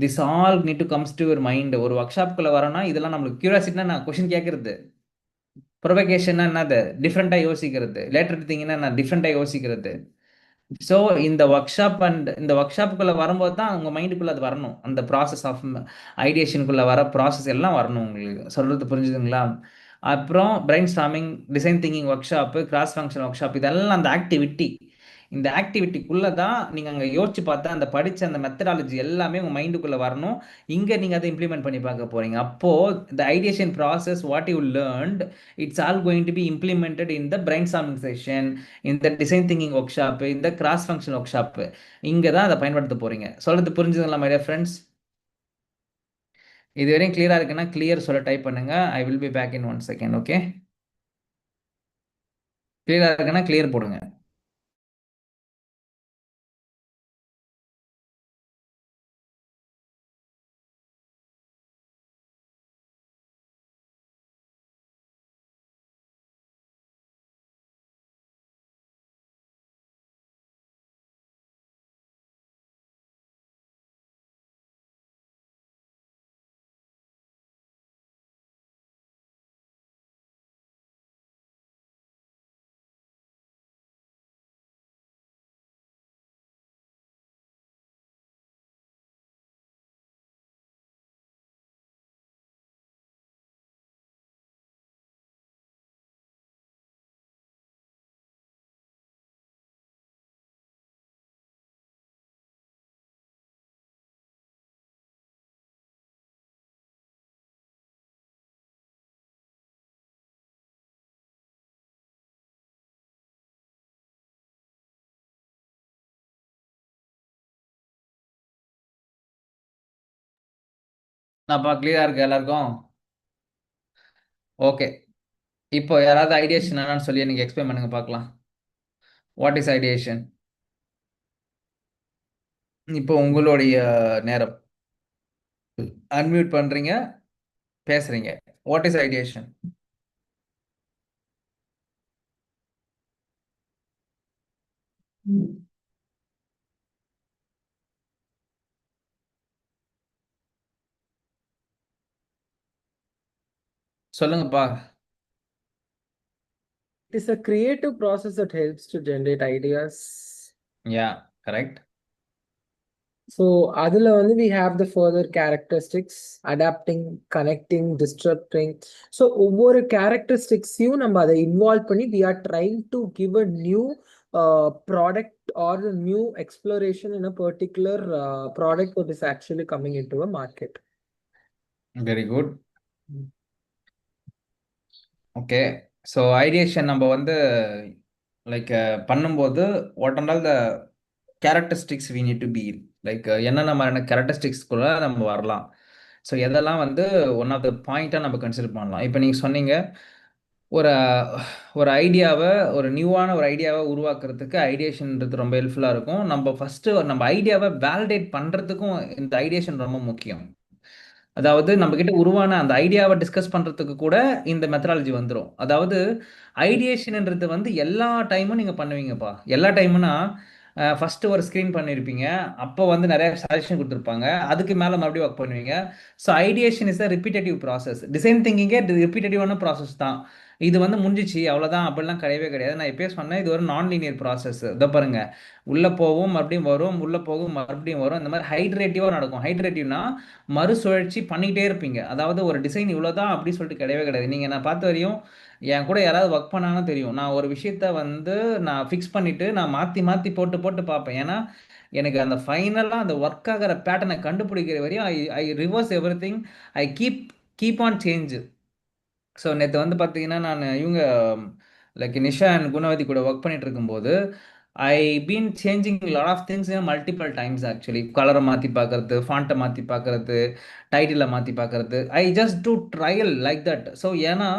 this all need to comes to your mind. ஒரு ஒர்க் ஷாப்புக்குள்ளே வரோன்னா இதெல்லாம் நம்மளுக்கு கியூரியாசிட்டினா நான் கொஷின் கேட்குறது, ப்ரொவகேஷன்னா என்னது, டிஃப்ரெண்ட்டாக யோசிக்கிறது, லேட்டர் திங்கிங்னா நான் டிஃப்ரெண்ட்டாக யோசிக்கிறது. ஸோ இந்த ஒர்க் ஷாப் அண்ட் இந்த ஒர்க் ஷாப்புக்குள்ளே வரும்போது தான் உங்கள் மைண்டுக்குள்ளே அது வரணும். அந்த ப்ராசஸ் ஆஃப் ஐடியேஷனுக்குள்ளே வர ப்ராசஸ் எல்லாம் வரணும். உங்களுக்கு சொல்கிறது புரிஞ்சுதுங்களா? அப்புறம் brain storming, design thinking work shop, cross function work shop, இதெல்லாம் அந்த ஆக்டிவிட்டி. இந்த ஆக்டிவிட்டிக்குள்ளே தான் நீங்கள் அங்கே யோசிச்சு பார்த்தா அந்த படித்த அந்த மெத்தடாலஜி எல்லாமே உங்கள் மைண்டுக்குள்ளே வரணும். இங்கே நீங்கள் அதை இம்ப்ளிமெண்ட் பண்ணி பார்க்க போகிறீங்க. அப்போது இந்த ideation process what you learned, it's all going to be implemented in the brainstorming session, இந்த டிசைன் திங்கிங் ஒர்க் ஷாப்பு, இந்த கிராஸ் ஃபங்க்ஷன் ஒர்க் ஷாப்பு. இங்கே தான் அதை பயன்படுத்த போகிறீங்க. சொல்கிறது புரிஞ்சுதுங்களா மை டியர் ஃப்ரெண்ட்ஸ்? இது வரையும் கிளியராக இருக்குன்னா கிளியர் சொல்ல டைப் பண்ணுங்க. I will be back in 1 second. Okay? கிளியராக இருக்குன்னா கிளியர் போடுங்க. நான்ப்பா கிளியரா இருக்கு எல்லாருக்கும். ஓகே. இப்போ யாராவது ஐடியேஷன் என்னன்னு சொல்லி எனக்கு எக்ஸ்பிளைன் பண்ணுங்க பார்க்கலாம். What is ideation? இப்போ உங்களுடைய நேரம். அன்மியூட் பண்றீங்க, பேசுறீங்க. What is ideation? சொல்லுங்கப்பா. It is a creative process that helps to generate ideas. Yeah, correct. So, அதுல வந்து we have the further characteristics, adapting, connecting, disrupting. So, ஒவ்வொரு characteristics-யும் நம்ம அதை involve பண்ணி we are trying to give a new product or a new exploration in a particular product that is actually coming into a market. Very good. Okay. So ideation நம்ம வந்து லைக் பண்ணும்போது what and all the characteristics we need to be, like என்னென்ன மாதிரியான கேரக்டரிஸ்டிக்ஸ் கூட நம்ம வரலாம். ஸோ எதெல்லாம் வந்து ஒன் ஆஃப் த பாயிண்ட்டாக நம்ம கன்சிடர் பண்ணலாம். இப்போ நீங்கள் சொன்னீங்க ஒரு ஒரு ஐடியாவை, ஒரு நியூவான ஒரு ஐடியாவை உருவாக்குறதுக்கு ஐடியேஷன்ன்றது ரொம்ப ஹெல்ப்ஃபுல்லாக இருக்கும். நம்ம ஃபஸ்ட்டு நம்ம ஐடியாவை வேலிடேட் பண்ணுறதுக்கும் இந்த ஐடியேஷன் ரொம்ப முக்கியம். அதாவது நம்ம கிட்ட உருவான அந்த ஐடியாவை டிஸ்கஸ் பண்றதுக்கு கூட இந்த மெத்தடாலஜி வந்துரும். அதாவது ஐடியேஷன்ன்றது வந்து எல்லா டைமும் நீங்க பண்ணுவீங்கப்பா. எல்லா டைம்னா ஃபர்ஸ்ட் ஒரு ஸ்க்ரீன் பண்ணியிருப்பீங்க. அப்போ வந்து நிறைய சஜஷன் கொடுத்துருப்பாங்க. அதுக்கு மேல மறுபடியும் ஒர்க் பண்ணுவீங்க. So ideation is a repetitive process. Design திங்கிங்கே ரிப்பீட்டேட்டிவான ப்ராசஸ் தான். இது வந்து முடிஞ்சிச்சு அவ்வளோதான் அப்படிலாம் கிடையவே கிடையாது. நான் எப்பயே சொன்னேன், இது ஒரு நான் லீனியர் ப்ராசஸ். இதோ பாருங்க, உள்ள போகும் மறுபடியும் வரும், உள்ள போகும் மறுபடியும் வரும். இந்த மாதிரி ஹைட்ரேட்டிவாக நடக்கும். ஹைட்ரேட்டிவ்னா மறுசுழற்சி பண்ணிக்கிட்டே இருப்பீங்க. அதாவது ஒரு டிசைன் இவ்வளோதான் அப்படி சொல்லிட்டு கிடையவே கிடையாது. நீங்கள் நான் பார்த்த வரையும் என் கூட யாராவது ஒர்க் பண்ணாங்கன்னா தெரியும். நான் ஒரு விஷயத்த வந்து நான் ஃபிக்ஸ் பண்ணிவிட்டு நான் மாற்றி மாற்றி போட்டு போட்டு பார்ப்பேன். ஏன்னா எனக்கு அந்த ஃபைனலாக அந்த ஒர்க் ஆகிற பேட்டர்னை கண்டுபிடிக்கிற வரையும் I I reverse everything. I keep on change. So நேற்று வந்து பார்த்தீங்கன்னா நான் இவங்க லைக் நிஷா அண்ட் குணவதி கூட ஒர்க் பண்ணிட்டு இருக்கும்போது I been changing lot of things multiple times. Actually கலரை மாற்றி பார்க்கறது, ஃபாண்ட்டை மாற்றி பார்க்கறது, டைட்டிலை மாற்றி பார்க்கறது. I just do trial like that. So ஏன்னா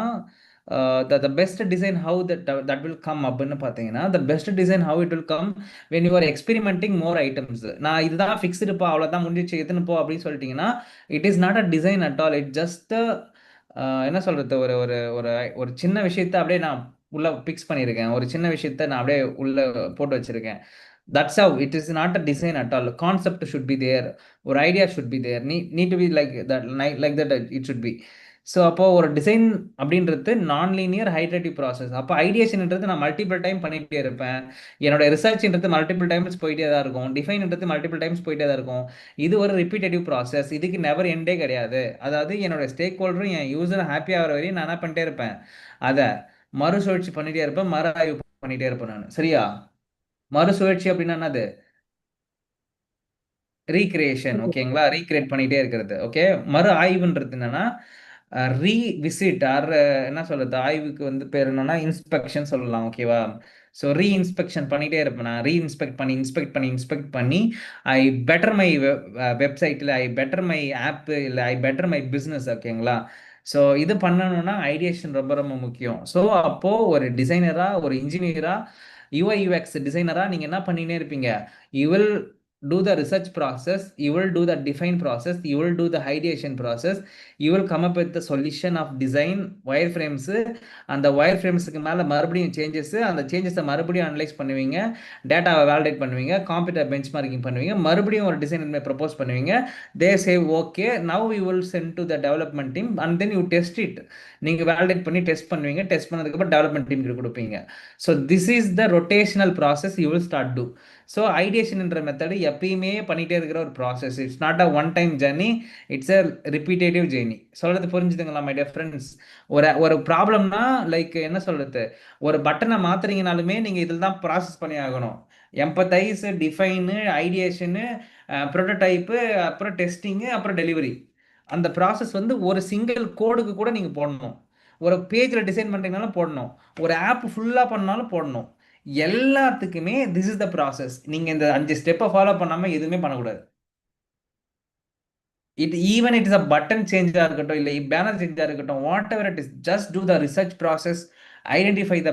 the best design how that will come அப்படின்னு பார்த்தீங்கன்னா, the best design how it will come when you are experimenting more items. நான் இதுதான் ஃபிக்ஸ்டுப்பா அவ்வளோதான் முடிஞ்சிச்சு எதுன்னு போ அப்படின்னு சொல்லிட்டீங்கன்னா it is not a design at all. It just என்ன சொல்கிறது, ஒரு ஒரு ஒரு ஒரு சின்ன விஷயத்த அப்படியே நான் உள்ள பிக்ஸ் பண்ணியிருக்கேன். ஒரு சின்ன விஷயத்த நான் அப்படியே உள்ள போட்டு வச்சிருக்கேன். That's how it is not a design at all. Concept should be there, ஒரு idea should be there, need to be like that, like that it should be. So அப்போ ஒரு டிசைன் அப்படின்றது நான் லீனியர் ஹைட்ரேட்டிவ் ப்ராசஸ். அப்போ ஐடியேஷன்ன்றது நான் மல்டிபிள் டைம் பண்ணிகிட்டே இருப்பேன். என்னோட ரிசர்ச்ன்றது மல்டிபிள் டைம்ஸ் போயிட்டே தான் இருக்கும். டிஃபைன்ன்றது மல்டிபிள் டைம்ஸ் போயிட்டே தான் இருக்கும். இது ஒரு ரிப்பீட்டேட்டிவ் ப்ராசஸ். இதுக்கு நெவர் எண்டே கிடையாது. அதாவது என்னோட ஸ்டேக் ஹோல்டரும் என் யூசரும் ஹாப்பி ஆகிற வரையும் நான் என்ன பண்ணிட்டே இருப்பேன், அதை மறுசுழற்சி பண்ணிட்டே இருப்பேன், மறு ஆய்வு பண்ணிட்டே இருப்பேன் நான். சரியா? மறுசுழற்சி அப்படின்னா என்னது? ரீக்ரியேஷன். ஓகேங்களா? ரீக்ரியேட் பண்ணிட்டே இருக்கிறது. ஓகே. மறு ஆய்வுன்றது என்னன்னா ரீவிசிட் ஆர் என்ன சொல்றது, ஆய்வுக்கு வந்து பேர் என்னன்னா இன்ஸ்பெக்ஷன் சொல்லலாம். ஓகேவா? ஸோ ரீஇன்ஸ்பெக்ஷன் பண்ணிட்டே இருப்பேன் நான். ரீஇன்ஸ்பெக்ட் பண்ணி ஐ பெட்டர் மை வெப்சைட், இல்லை ஐ பெட்டர் மை ஆப், இல்லை ஐ பெட்டர் மை பிஸ்னஸ். ஓகேங்களா? ஸோ இது பண்ணணும்னா ஐடியேஷன் ரொம்ப ரொம்ப முக்கியம். ஸோ அப்போது ஒரு டிசைனராக, ஒரு இன்ஜினியராக, யூஐ யூஎக்ஸ் டிசைனராக நீங்கள் என்ன பண்ணினே இருப்பீங்க? You will do the research process, you will do the define process, you will do the ideation process, you will come up with the solution of design wireframes. அந்த wireframesக்கு மேலே மறுபடியும் சேஞ்சஸ், அந்த சேஞ்சஸை மறுபடியும் அனலைஸ் பண்ணுவீங்க, டேட்டாவை வேலிடேட் பண்ணுவீங்க, காம்பீட்டர் பெஞ்ச் மார்க்கிங் பண்ணுவீங்க, மறுபடியும் ஒரு டிசைன் ப்ரப்போஸ் பண்ணுவீங்க. They say okay, now you will send to the development team and then you test it. நீங்கள் வேலிடேட் பண்ணி டெஸ்ட் பண்ணுவீங்க. டெஸ்ட் பண்ணதுக்கப்புறம் டெவலப்மெண்ட் டீமுக்கு கொடுப்பீங்க. So this is the rotational process you will start do. So ஐடியேஷன்ன்ற மெத்தடு எப்பயுமே பண்ணிகிட்டே இருக்கிற ஒரு process. It's not a one time journey, it's a repetitive journey. சொல்கிறது புரிஞ்சுதுங்களா மை டியர் ஃப்ரெண்ட்ஸ்? ஒரு ப்ராப்ளம்னா லைக் என்ன சொல்கிறது, ஒரு பட்டனை மாற்றுறீங்கனாலுமே நீங்கள் இதில் தான் ப்ராசஸ் பண்ணி ஆகணும். எம்பத்தைஸ், டிஃபைனு, ஐடியேஷனு, ப்ரோட்டோடைப்பு, அப்புறம் டெஸ்டிங்கு, அப்புறம் டெலிவரி. அந்த ப்ராசஸ் வந்து ஒரு சிங்கிள் கோடுக்கு கூட நீங்கள் போடணும். ஒரு பேஜில் டிசைன் பண்ணுறீங்கனாலும் போடணும். ஒரு ஆப் ஃபுல்லாக பண்ணாலும் போடணும். எல்லாத்துக்குமே திஸ் இஸ் த ப்ராசஸ். நீங்கள் இந்த 5 ஸ்டெப்பை ஃபாலோ பண்ணாமல் எதுவுமே பண்ணக்கூடாது. even it is a button change இருக்கட்டும், இல்லை பேனர் சேஞ்சாக இருக்கட்டும், whatever it is, just do the research process, identify the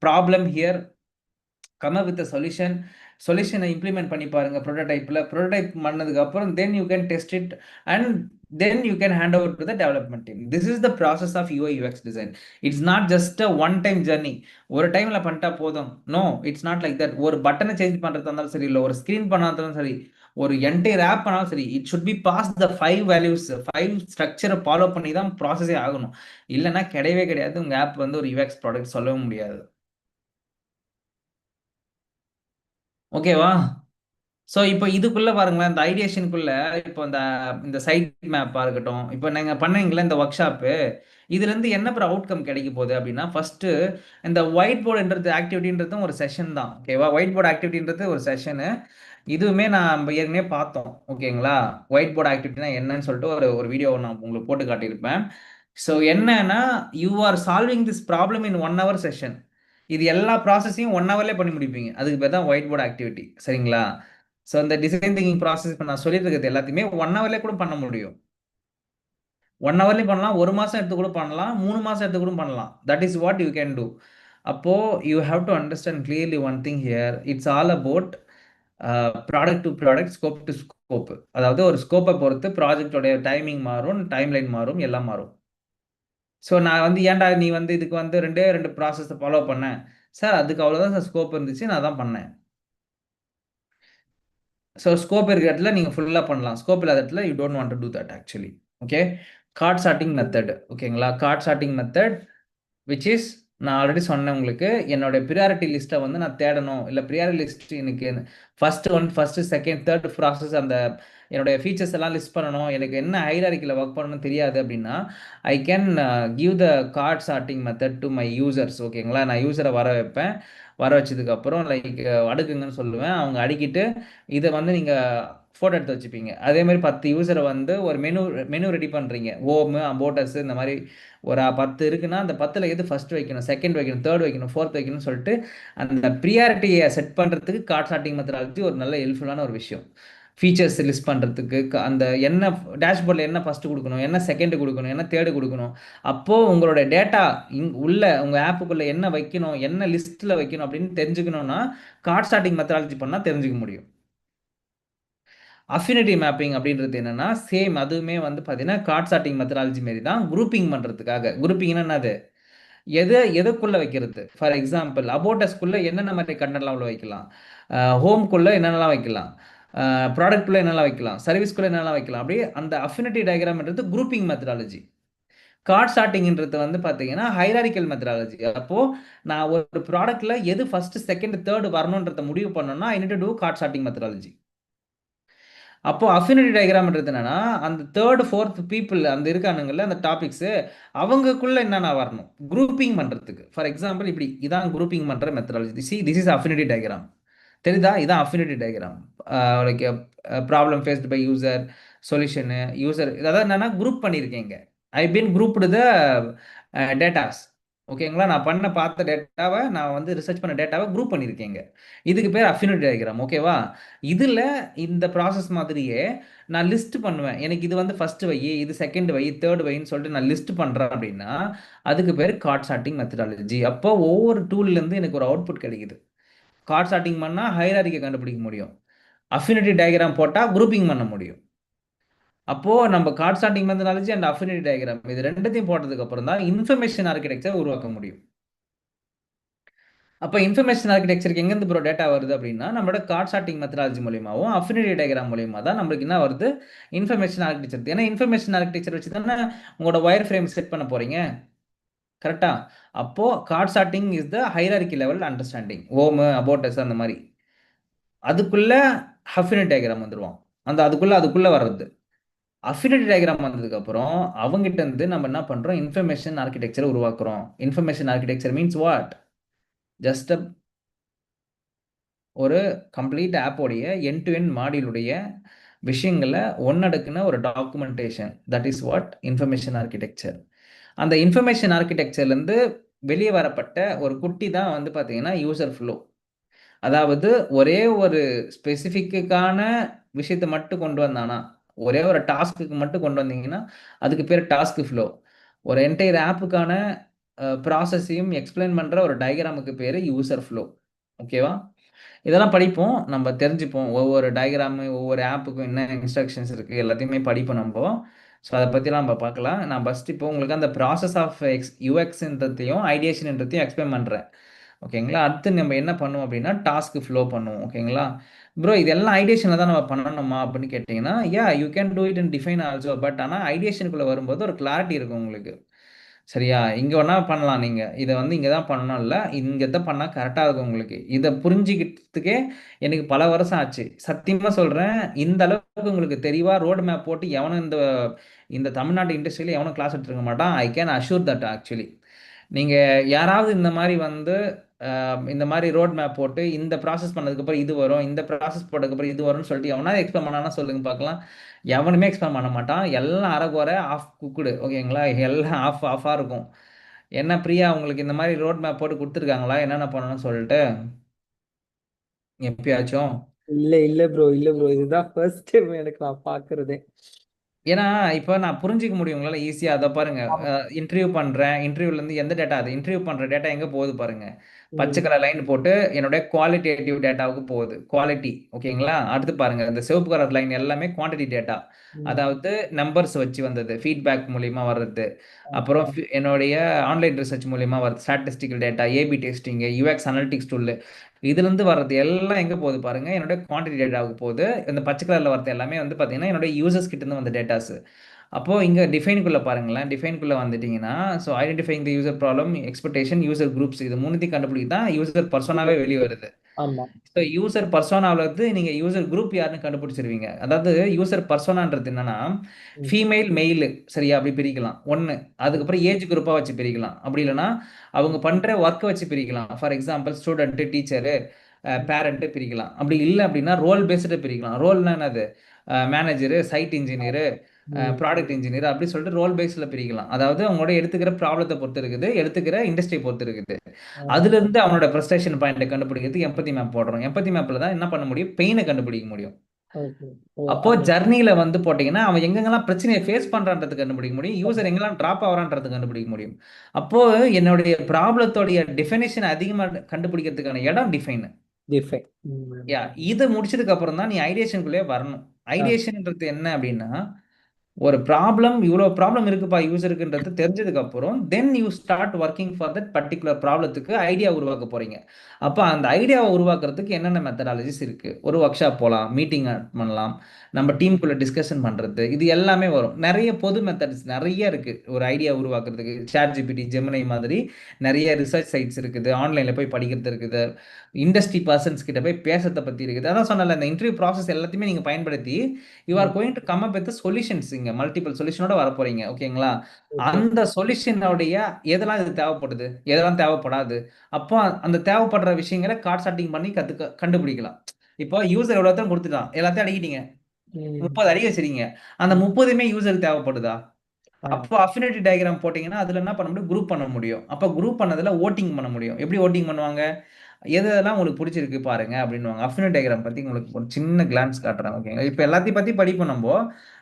problem here, come up with சொல்யூஷனை இம்ப்ளிமெண்ட் பண்ணி பாருங்க ப்ரோட்டோடைப் பண்ணதுக்கு அப்புறம் then you can test it and then you can hand over to the development team. This is the process of UI UX design. It's not just a one time journey, ஒரு டைம்ல பண்ணிட்டா போதும். No, it's not like that. ஒரு பட்டனை சேஞ்ச் பண்றதா இருந்தாலும் சரி, இல்லை ஒரு ஸ்கிரீன் பண்ணாலும் சரி, ஒரு என்டையர் ஆப் பண்ணாலும் சரி, it should be pass the 5 values, 5 ஸ்ட்ரக்சரை ஃபாலோ பண்ணி தான் ப்ராசஸே ஆகணும். இல்லைன்னா கிடையவே கிடையாது, உங்க ஆப் வந்து ஒரு யூஎக்ஸ் ப்ராடக்ட் சொல்லவே முடியாது. ஓகேவா? ஸோ இப்போ இதுக்குள்ள பாருங்களேன், இந்த ஐடியேஷனுக்குள்ள இப்போ இந்த சைட் மேப்பாக இருக்கட்டும், இப்போ நீங்கள் பண்ணீங்களே இந்த ஒர்க் ஷாப்பு, இதுலேருந்து என்ன அவுட்கம் கிடைக்க போகுது அப்படின்னா, ஃபர்ஸ்ட் இந்த ஒயிட் போர்டுன்றது ஆக்டிவிட்டின்றதும் ஒரு செஷன் தான். ஓகேவா? ஒயிட் போர்டு ஆக்டிவிட்டின்றது ஒரு செஷனு. இதுவுமே நான் ஏற்கனவே பார்த்தோம். ஓகேங்களா? ஒயிட் போர்டு ஆக்டிவிட்டினா என்னன்னு சொல்லிட்டு ஒரு வீடியோ நான் உங்களுக்கு போட்டு காட்டியிருப்பேன். ஸோ என்னன்னா, you are solving this problem in 1 hour session. இது எல்லா ப்ராசஸையும் 1 hourலேயே பண்ணி முடிப்பீங்க. அதுக்கு பேர் தான் ஒயிட் போர்டு ஆக்டிவிட்டி. சரிங்களா? ஸோ இந்த டிசைன் திங்கிங் ப்ராசஸ் இப்போ நான் சொல்லியிருக்கிறது எல்லாத்தையுமே 1 hourலேயே கூட பண்ண முடியும். 1 hourலேயும் பண்ணலாம், 1 மாதம் எடுத்து கூட பண்ணலாம், 3 மாதம் எடுத்து கூட பண்ணலாம். That is what you can do. அப்போ you have to understand clearly one thing here. It's all about product to product, scope to scope. அதாவது ஒரு ஸ்கோப்பை பொறுத்து ப்ராஜெக்டோடைய டைமிங் மாறும், டைம்லைன் மாறும், எல்லாம் மாறும். ஸோ நான் வந்து ஏன்டா நீ வந்து இதுக்கு வந்து 2 ப்ராசஸை ஃபாலோ பண்ணேன் சார், அதுக்கு அவ்வளோதான் சார் ஸ்கோப் இருந்துச்சு, நான் தான் பண்ணேன். ஸோ ஸ்கோப் இருக்கிற இடத்துல நீங்கள் ஃபுல்லாக பண்ணலாம், ஸ்கோப் இல்லாத இடத்துல you don't want to do that actually. Okay, card sorting method. ஓகேங்களா? Card sorting method which is, நான் ஆல்ரெடி சொன்னேன் உங்களுக்கு, என்னோட ப்ரியாரிட்டி லிஸ்ட்டை வந்து நான் தேடணும், இல்லை ப்ரியாரிட்டி லிஸ்ட் எனக்கு ஃபர்ஸ்ட் செகண்ட் தேர்ட் ப்ராசஸ் அந்த என்னுடைய ஃபீச்சர்ஸ் எல்லாம் லிஸ்ட் பண்ணணும், எனக்கு என்ன ஹைரார்க்கியில் ஒர்க் பண்ணணும்னு தெரியாது அப்படின்னா, I can give the card sorting method to my users. ஓகேங்களா? நான் யூசரை வர வைப்பேன், வர வச்சதுக்கப்புறம் லைக் அடுக்குங்கன்னு சொல்லுவேன், அவங்க அடுக்கிட்டு இதை வந்து நீங்கள் ஃபோட்டோ எடுத்து வச்சுப்பீங்க. அதே மாதிரி 10 யூசரை வந்து ஒரு மெனு ரெடி பண்ணுறீங்க, ஓமு அபோட்டஸ் இந்த மாதிரி ஒரு 10 இருக்குன்னா, அந்த 10ல் எது ஃபர்ஸ்ட் வைக்கணும், செகண்ட் வைக்கணும், தேர்ட் வைக்கணும், ஃபோர்த் வைக்கணும்னு சொல்லிட்டு அந்த ப்ரியாரிட்டியை செட் பண்ணுறதுக்கு கார்ட் சார்ட்டிங் மெத்தடாலஜி ஒரு நல்ல ஹெல்ப்ஃபுல்லான ஒரு விஷயம். ஃபீச்சர்ஸ் லிஸ்ட் பண்ணுறதுக்கு அந்த என்ன டேஷ்போர்டில் என்ன ஃபஸ்ட்டு கொடுக்கணும், என்ன செகண்டு கொடுக்கணும், என்ன தேர்டு கொடுக்கணும். அப்போது உங்களோட டேட்டா உள்ள உங்கள் ஆப்புக்குள்ளே என்ன வைக்கணும், என்ன லிஸ்ட்டில் வைக்கணும் அப்படின்னு தெரிஞ்சுக்கணுன்னா கார்ட் சார்ட்டிங் மெத்தடாலஜி பண்ணால் தெரிஞ்சுக்க முடியும். அஃபினிட்டி மேப்பிங் அப்படின்றது என்னன்னா, சேம் அதுவுமே வந்து பார்த்தீங்கன்னா கார்ட் சார்ட்டிங் மெத்தடாலஜி மாரி தான், குரூப்பிங் பண்ணுறதுக்காக. குரூப்பிங்னா என்னது, எதுக்குள்ளே வைக்கிறது. ஃபார் எக்ஸாம்பிள் அபோட்டஸ்குள்ளே என்னென்ன மாதிரி கண்டென்ட்லாம் உள்ள வைக்கலாம், ஹோம்குள்ளே என்னென்னலாம் வைக்கலாம், ப்ராடக்ட்குள்ளே என்னெல்லாம் வைக்கலாம், சர்வீஸ்குள்ளே என்னெல்லாம் வைக்கலாம். அப்படியே அந்த அஃபினிட்டி டயக்ராம்ன்றது குரூப்பிங் மெத்தடாலஜி. கார்ட் சார்ட்டிங்ன்றது வந்து பார்த்தீங்கன்னா ஹைராரிக்கல் மெத்தடாலஜி. அப்போது நான் ஒரு ப்ராடக்ட்டில் எது ஃபஸ்ட்டு செகண்ட் தேர்டு வரணுன்றத முடிவு பண்ணணும்னா I need to do card sorting methodology. அப்போ அஃபினிட்டி டயக்ராம்ன்றது என்னன்னா, அந்த தேர்ட் ஃபோர்த் பீப்புள் அந்த இருக்கானுங்கல்ல அந்த டாபிக்ஸு, அவங்கக்குள்ள என்னென்ன வரணும் குரூப்பிங் பண்ணுறதுக்கு. ஃபார் எக்ஸாம்பிள் இப்படி இதான் குரூப்பிங் பண்ணுற methodology. This is affinity diagram. தெரியுதா? இதான் affinity diagram. Like problem faced by user, solution, user, அதாவது என்னென்னா குரூப் பண்ணியிருக்கீங்க. I been grouped the datas. ஓகேங்களா? நான் பார்த்த டேட்டாவை, நான் வந்து ரிசர்ச் பண்ண டேட்டாவை குரூப் பண்ணியிருக்கேங்க. இதுக்கு பேர் அஃபினிட்டி டயக்ராம். ஓகேவா? இதில் இந்த ப்ராசஸ் மாதிரியே நான் லிஸ்ட் பண்ணுவேன். எனக்கு இது வந்து ஃபர்ஸ்ட் வை, இது செகண்ட் வை, தேர்ட் வைன்னு சொல்லிட்டு நான் லிஸ்ட் பண்ணுறேன் அப்படின்னா அதுக்கு பேர் கார்ட் சார்ட்டிங் மெத்தடாலஜி. அப்போ ஒவ்வொரு டூல்லேருந்து எனக்கு ஒரு அவுட்புட் கிடைக்குது. கார்ட் சார்ட்டிங் பண்ணால் ஹைரார்க்கியை கண்டுபிடிக்க முடியும், அஃபினிட்டி டயக்ராம் போட்டால் குரூப்பிங் பண்ண முடியும். அப்போது நம்ம card sorting methodology and affinity diagram இது ரெண்டுத்தையும் போட்டதுக்கு அப்புறம் தான் இன்ஃபர்மேஷன் ஆர்கிடெக்சர் உருவாக்க முடியும். அப்போ இன்ஃபர்மேஷன் ஆர்கிடெக்சருக்கு எங்கேருந்து ப்ரோ டேட்டா வருது அப்படின்னா, நம்மளோட கார்ட் சார்ட்டிங் மெத்தடாலஜி மூலியமாகவும் அஃபினிட்டி டயக்ராம் மூலியமாக தான் நம்மளுக்கு என்ன வருது, இன்ஃபர்மேஷன் ஆர்கிடெக்சர். ஏன்னா இன்ஃபர்மேஷன் ஆர்கிடெக்சர் வச்சு தானே உங்களோட ஒயர் ஃப்ரேம் செட் பண்ண போகிறீங்க, கரெக்டாக? அப்போது card sorting is the hierarchy level understanding, ஓமு அபோட்டஸ் அந்த மாதிரி. அதுக்குள்ளே அஃபினிட்டி டயக்ராம் வந்துடுவோம், அதுக்குள்ளே வர்றது. அஃபினிட்டி டயக்ராம் வந்ததுக்கப்புறம் அவங்ககிட்ட இருந்து நம்ம என்ன பண்ணுறோம், இன்ஃபர்மேஷன் ஆர்கிடெக்சரை உருவாக்குறோம். Information architecture means what, just ஒரு கம்ப்ளீட் ஆப்போடைய எண்ட் டு எண்ட் மாடியுடைய விஷயங்களை ஒன்னடக்குன ஒரு documentation. That is what information architecture. அந்த இன்ஃபர்மேஷன் ஆர்கிடெக்சர்லேருந்து வெளியே வரப்பட்ட ஒரு குட்டி தான் வந்து பார்த்தீங்கன்னா யூசர் ஃப்ளோ. அதாவது ஒரே ஒரு ஸ்பெசிஃபிக்கான விஷயத்தை மட்டும் கொண்டு வந்தானா, ஒரே ஒரு டாஸ்க்குக்கு மட்டும் கொண்டு வந்தீங்கன்னா அதுக்கு பேர் டாஸ்க் ஃப்ளோ. ஒரு என்டையர் ஆப்புக்கான ப்ராசஸையும் எக்ஸ்பிளைன் பண்ணுற ஒரு டயக்ராமுக்கு பேர் யூசர் ஃப்ளோ. ஓகேவா? இதெல்லாம் படிப்போம், நம்ம தெரிஞ்சுப்போம். ஒவ்வொரு டயக்ராமு ஒவ்வொரு ஆப்புக்கும் என்ன இன்ஸ்ட்ரக்ஷன்ஸ் இருக்குது எல்லாத்தையுமே படிப்போம் நம்ம. ஸோ அதை பற்றிலாம் நம்ம பார்க்கலாம். நான் ஃபஸ்ட் இப்போ உங்களுக்கு அந்த ப்ராசஸ் ஆஃப் யூஎக்ஸ்ன்றதையும் ஐடியேஷன்ன்றதையும் எக்ஸ்பிளைன் பண்ணுறேன். ஓகேங்களா? அடுத்து நம்ம என்ன பண்ணுவோம் அப்படின்னா டாஸ்க் ஃப்ளோ பண்ணுவோம். ஓகேங்களா? ப்ரோ இதெல்லாம் ஐடியேஷனில் தான் நம்ம பண்ணணுமா அப்படின்னு கேட்டிங்கன்னா, you can do it in define also. But ஆனால் ஐடியேஷனுக்குள்ளே வரும்போது ஒரு கிளாரிட்டி இருக்கும் உங்களுக்கு. சரியா? இங்க வேணா பண்ணலாம் நீங்க. இத வந்து இங்க தான் பண்ணணும் இல்ல. இங்க தான் பண்ணா கரெக்ட்டா இருக்கும் உங்களுக்கு. இத புரிஞ்சுக்கிட்டதுக்கே எனக்கு பல வருஷம் ஆச்சு. சத்தியமா சொல்றேன். இந்த அளவுக்கு உங்களுக்கு தெளிவா ரோட் மேப் போட்டு எவனும் இந்த இந்த தமிழ்நாட்டு இண்டஸ்ட்ரியில எவனும் கிளாஸ் எடுத்திருக்க மாட்டான். I can assure that actually. நீங்க யாராவது இந்த மாரி வந்து இந்த மாரி ரோட் மேப் போட்டு இந்த ப்ராசஸ் பண்ணதுக்கப்புறம் இது வரும். இந்த ப்ராசஸ் போட்டதுக்கப்புறம் இது வரும்னு சொல்லிட்டு எவனாவது எக்ஸ்பிளைன் பண்ணானா சொல்லுங்க பார்க்கலாம். எவனுமே எக்ஸ்பிளைன் பண்ண மாட்டான். எல்லாம் அரைகுறை ஆஃப் குக்குடு. ஓகேங்களா? எல்லாம் ஆஃபா இருக்கும். என்ன பிரியா உங்களுக்கு இந்த மாதிரி ரோட் மேப் போட்டு கொடுத்துருக்காங்களா என்னென்ன பண்ணணும்னு சொல்லிட்டு எப்பயாச்சும்? இல்ல ப்ரோ, இல்ல ப்ரோ, இதுதான் ஃபர்ஸ்ட் டைம் எனக்கு நான் பாக்குறதே. ஏன்னா இப்போ நான் புரிஞ்சிக்க முடியும் உங்களால ஈஸியா. அதை பாருங்க, ஆமா. இன்டர்வியூ பண்றேன். இன்டர்வியூல இருந்து எந்த டேட்டா, அது இன்டர்வியூ பண்ற டேட்டா எங்க போகுது பாருங்க. பச்சை ம், கலர் லைன் போட்டு என்னுடைய குவாலிட்டேட்டிவ் டேட்டாவுக்கு போகுது. குவாலிட்டி. ஓகேங்களா? அடுத்து பாருங்க, இந்த சிவப்பு கலர் லைன் எல்லாமே குவான்டிட்டி டேட்டா. ம். அதாவது நம்பர்ஸ் வச்சு வந்தது, ஃபீட்பேக் மூலியமா வர்றது. அப்புறம் ஆ, என்னுடைய ஆன்லைன் ரிசர்ச் மூலியமா வருது, statistical data, AB testing, UX analytics tool. இதுல இருந்து வர்றது எல்லாம் எங்க போகுது பாருங்க, என்னோட குவான்டிட்டி டேட்டாவுக்கு போகுது. இந்த பச்சை கலர்ல வரது எல்லாமே வந்து பாத்தீங்கன்னா என்னோட யூசர்ஸ் கிட்ட இருந்து வந்த டேட்டாஸ். அப்போ இங்க டிஃபைனுக்குள்ள பாருங்களேன். டிஃபைனுக்குள்ள வந்துட்டீங்கன்னா, ஸோ ஐடென்டிஃபைங் தி user problem, expectation, user groups, இது மூணுத்தையும் கண்டுபிடிக்க தான் யூசர் பர்சனாவே வெளியே வருது. ஆமா. ஸோ யூசர் பர்சோனாவில் இருந்து நீங்க யூசர் குரூப் யாருன்னு கண்டுபிடிச்சிருவீங்க. அதாவது யூசர் பர்சோனான்றது என்னன்னா, ம், ஃபீமேல் மெயில் சரியா அப்படி பிரிக்கலாம் ஒன்று. ம், அதுக்கப்புறம் ஏஜ் குரூப்பாக வச்சு பிரிக்கலாம். அப்படி இல்லைன்னா அவங்க பண்ற ஒர்க்கை வச்சு பிரிக்கலாம். ஃபார் எக்ஸாம்பிள் ஸ்டூடெண்ட்டு, டீச்சரு, ம், பேரண்ட்டு பிரிக்கலாம். அப்படி இல்லை அப்படின்னா ரோல் பேஸ்டு பிரிக்கலாம். ரோல்னா என்னது? மேனேஜரு, சைட் இன்ஜினியரு, ம். ப்ராடக்ட் இன்ஜினியர், அப்படி சொல்லிட்டு ரோல் பேஸில் பிரிக்கலாம். அதாவது அவங்களோட எடுத்துக்கிற ப்ராப்ளத்தை பொறுத்து இருக்குது, எடுத்துக்கிற இண்டஸ்ட்ரி பொறுத்து இருக்குது. ஆ, அதுல இருந்து அவனோட ப்ரெஸ்டேஷன் பாயிண்ட்டை கண்டுபிடிக்கிறதுக்கு எம்பத்தி மேப் போடுறோம். எம்பத்தி மேப்ல தான் என்ன பண்ண முடியும், பெயினை கண்டுபிடிக்க முடியும். ஓகே. ஓ, அப்போ ஜர்னியில வந்து போட்டீங்கன்னா அவன் எங்கெங்கெல்லாம் பிரச்சனையை ஃபேஸ் பண்றான்றது கண்டுபிடிக்க முடியும், யூசர் எங்கெல்லாம் டிராப் ஆகிறான்றது கண்டுபிடிக்க முடியும். அப்போ என்னுடைய ப்ராப்ளத்தோடைய டிஃபைனேஷன் அதிகமா கண்டுபிடிக்கிறதுக்கான இடம் டிஃபைன். டிஃபைன். இது முடிச்சதுக்கு அப்புறம் தான் நீ ஐடியேஷனுக்குள்ளே வரணும். ஆ, ஐடியேஷன்ன்றது என்ன அப்படின்னா, ஒரு ப்ராப்ளம், இவ்வளோ ப்ராப்ளம் இருக்குப்பா யூசருக்குன்றது தெரிஞ்சதுக்கு அப்புறம் then you start working for that particular ப்ராப்ளத்துக்கு ஐடியா உருவாக்க போறீங்க. அப்போ அந்த ஐடியாவை உருவாக்குறதுக்கு என்னென்ன மெத்தடாலஜிஸ் இருக்கு? ஒரு ஒர்க் ஷாப் போகலாம், மீட்டிங் பண்ணலாம், நம்ம டீமுக்குள்ள டிஸ்கஷன் பண்றது, இது எல்லாமே வரும். நிறைய பொது மெத்தட்ஸ் நிறைய இருக்கு ஒரு ஐடியா உருவாக்குறதுக்கு. சாட் ஜிபிடி, ஜெமினை மாதிரி நிறைய ரிசர்ச் சைட்ஸ் இருக்குது, ஆன்லைன்ல போய் படிக்கிறது இருக்குது, இண்டஸ்ட்ரி பர்சன்ஸ் கிட்ட போய் பேசுறத பத்தி இருக்குது. அதான் சொன்னல, இந்த இன்டர்வியூ ப்ராசஸ் எல்லாத்தையுமே நீங்க பயன்படுத்தி யூ ஆர் ம். Going to come up with solutions. இங்க மல்டிபிள் சொல்யூஷனோட வர போறீங்க. ஓகேங்களா? ஓகே. அந்த சொல்யூஷனுடைய எதெல்லாம் இது தேவைப்படுது, எதெல்லாம் தேவைப்படாது, அப்போ அந்த தேவைப்படுற விஷயங்களை கார்ட் சார்ட்டிங் பண்ணி கண்டுபிடிக்கலாம். இப்போ யூசர் எவ்வளோ கொடுத்துட்டான், எல்லாத்தையும் அடிக்கிட்டீங்க, ம். 30 அடிக்க வச்சிருக்கீங்க. அந்த ம். 30மே யூசருக்கு தேவைப்படுதா? ஆ, அப்போ அஃபினிட்டி டயக்ராம் போட்டீங்கன்னா அதுல என்ன பண்ண முடியும், குரூப் பண்ண முடியும். அப்போ குரூப் பண்ணதுல ஓட்டிங் பண்ண முடியும். எப்படி ஓட்டிங் பண்ணுவாங்க? எதெல்லாம் உங்களுக்கு பிடிச்சிருக்கு பாருங்க அப்படின்னுவாங்க. அஃபினிட்டி டயக்ராம் பத்தி உங்களுக்கு ஒரு சின்ன கிளான்ஸ் காட்டுறேன். ஓகேங்களா? இப்போ எல்லாத்தையும் பத்தி படிப்போம் நம்ம.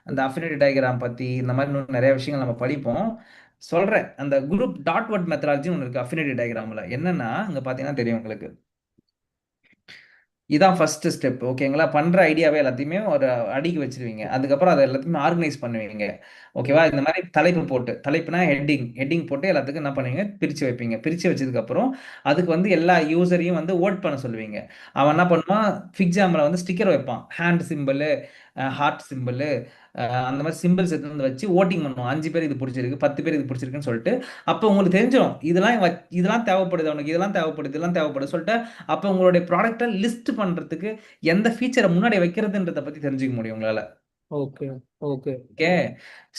அந்த அஃபினிட்டி டயக்ராம் பத்தி இந்த மாதிரி இன்னும் நிறைய விஷயங்கள் நம்ம படிப்போம். சொல்றேன். அந்த குரூப் டாட் வர்ட் மெத்தடாலஜி ஒன்று இருக்கு அஃபினிட்டி டயக்ராம்ல. என்னன்னா இங்க பாத்தீங்கன்னா தெரியும் உங்களுக்கு. இதான் ஃபர்ஸ்ட் ஸ்டெப். ஓகேங்களா? பண்ற ஐடியாவே எல்லாத்தையுமே ஒரு அடுக்கி வச்சிருவீங்க. அதுக்கப்புறம் அதை எல்லாத்தையுமே ஆர்கனைஸ் பண்ணுவீங்க. ஓகேவா? இந்த மாதிரி தலைப்பு போட்டு, தலைப்புனா ஹெட்டிங், ஹெட்டிங் போட்டு எல்லாத்துக்கும் என்ன பண்ணுவீங்க, பிரிச்சு வைப்பீங்க. பிரிச்சு வச்சதுக்கு அப்புறம் அதுக்கு வந்து எல்லா யூசரையும் வந்து ஓட் பண்ண சொல்லுவீங்க. அவன் என்ன பண்ணுவான், ஃபிக்ஜாம்ல வந்து ஸ்டிக்கர் வைப்பான். ஹேண்ட் சிம்பிள், ஹார்ட் சிம்பிள், அந்த மாதிரி சிம்பிள்ஸ் எடுத்து வந்து வச்சு ஓட்டிங் பண்ணுவோம். 5 பேர் இது பிடிச்சிருக்கு, 10 பேர் இது பிடிச்சிருக்குன்னு சொல்லிட்டு. அப்போ உங்களுக்கு தெரிஞ்சிடும் இதெல்லாம் இதெல்லாம் தேவைப்படுது அவனுக்கு, இதெல்லாம் தேவைப்படுது, இதெல்லாம் தேவைப்படுது சொல்லிட்டு. அப்போ உங்களுடைய ப்ராடக்ட்டை லிஸ்ட் பண்றதுக்கு எந்த ஃபீச்சரை முன்னாடி வைக்கிறதுன்றத பத்தி தெரிஞ்சுக்க முடியும் உங்களால. ஓகே. ஓகே. ஓகே.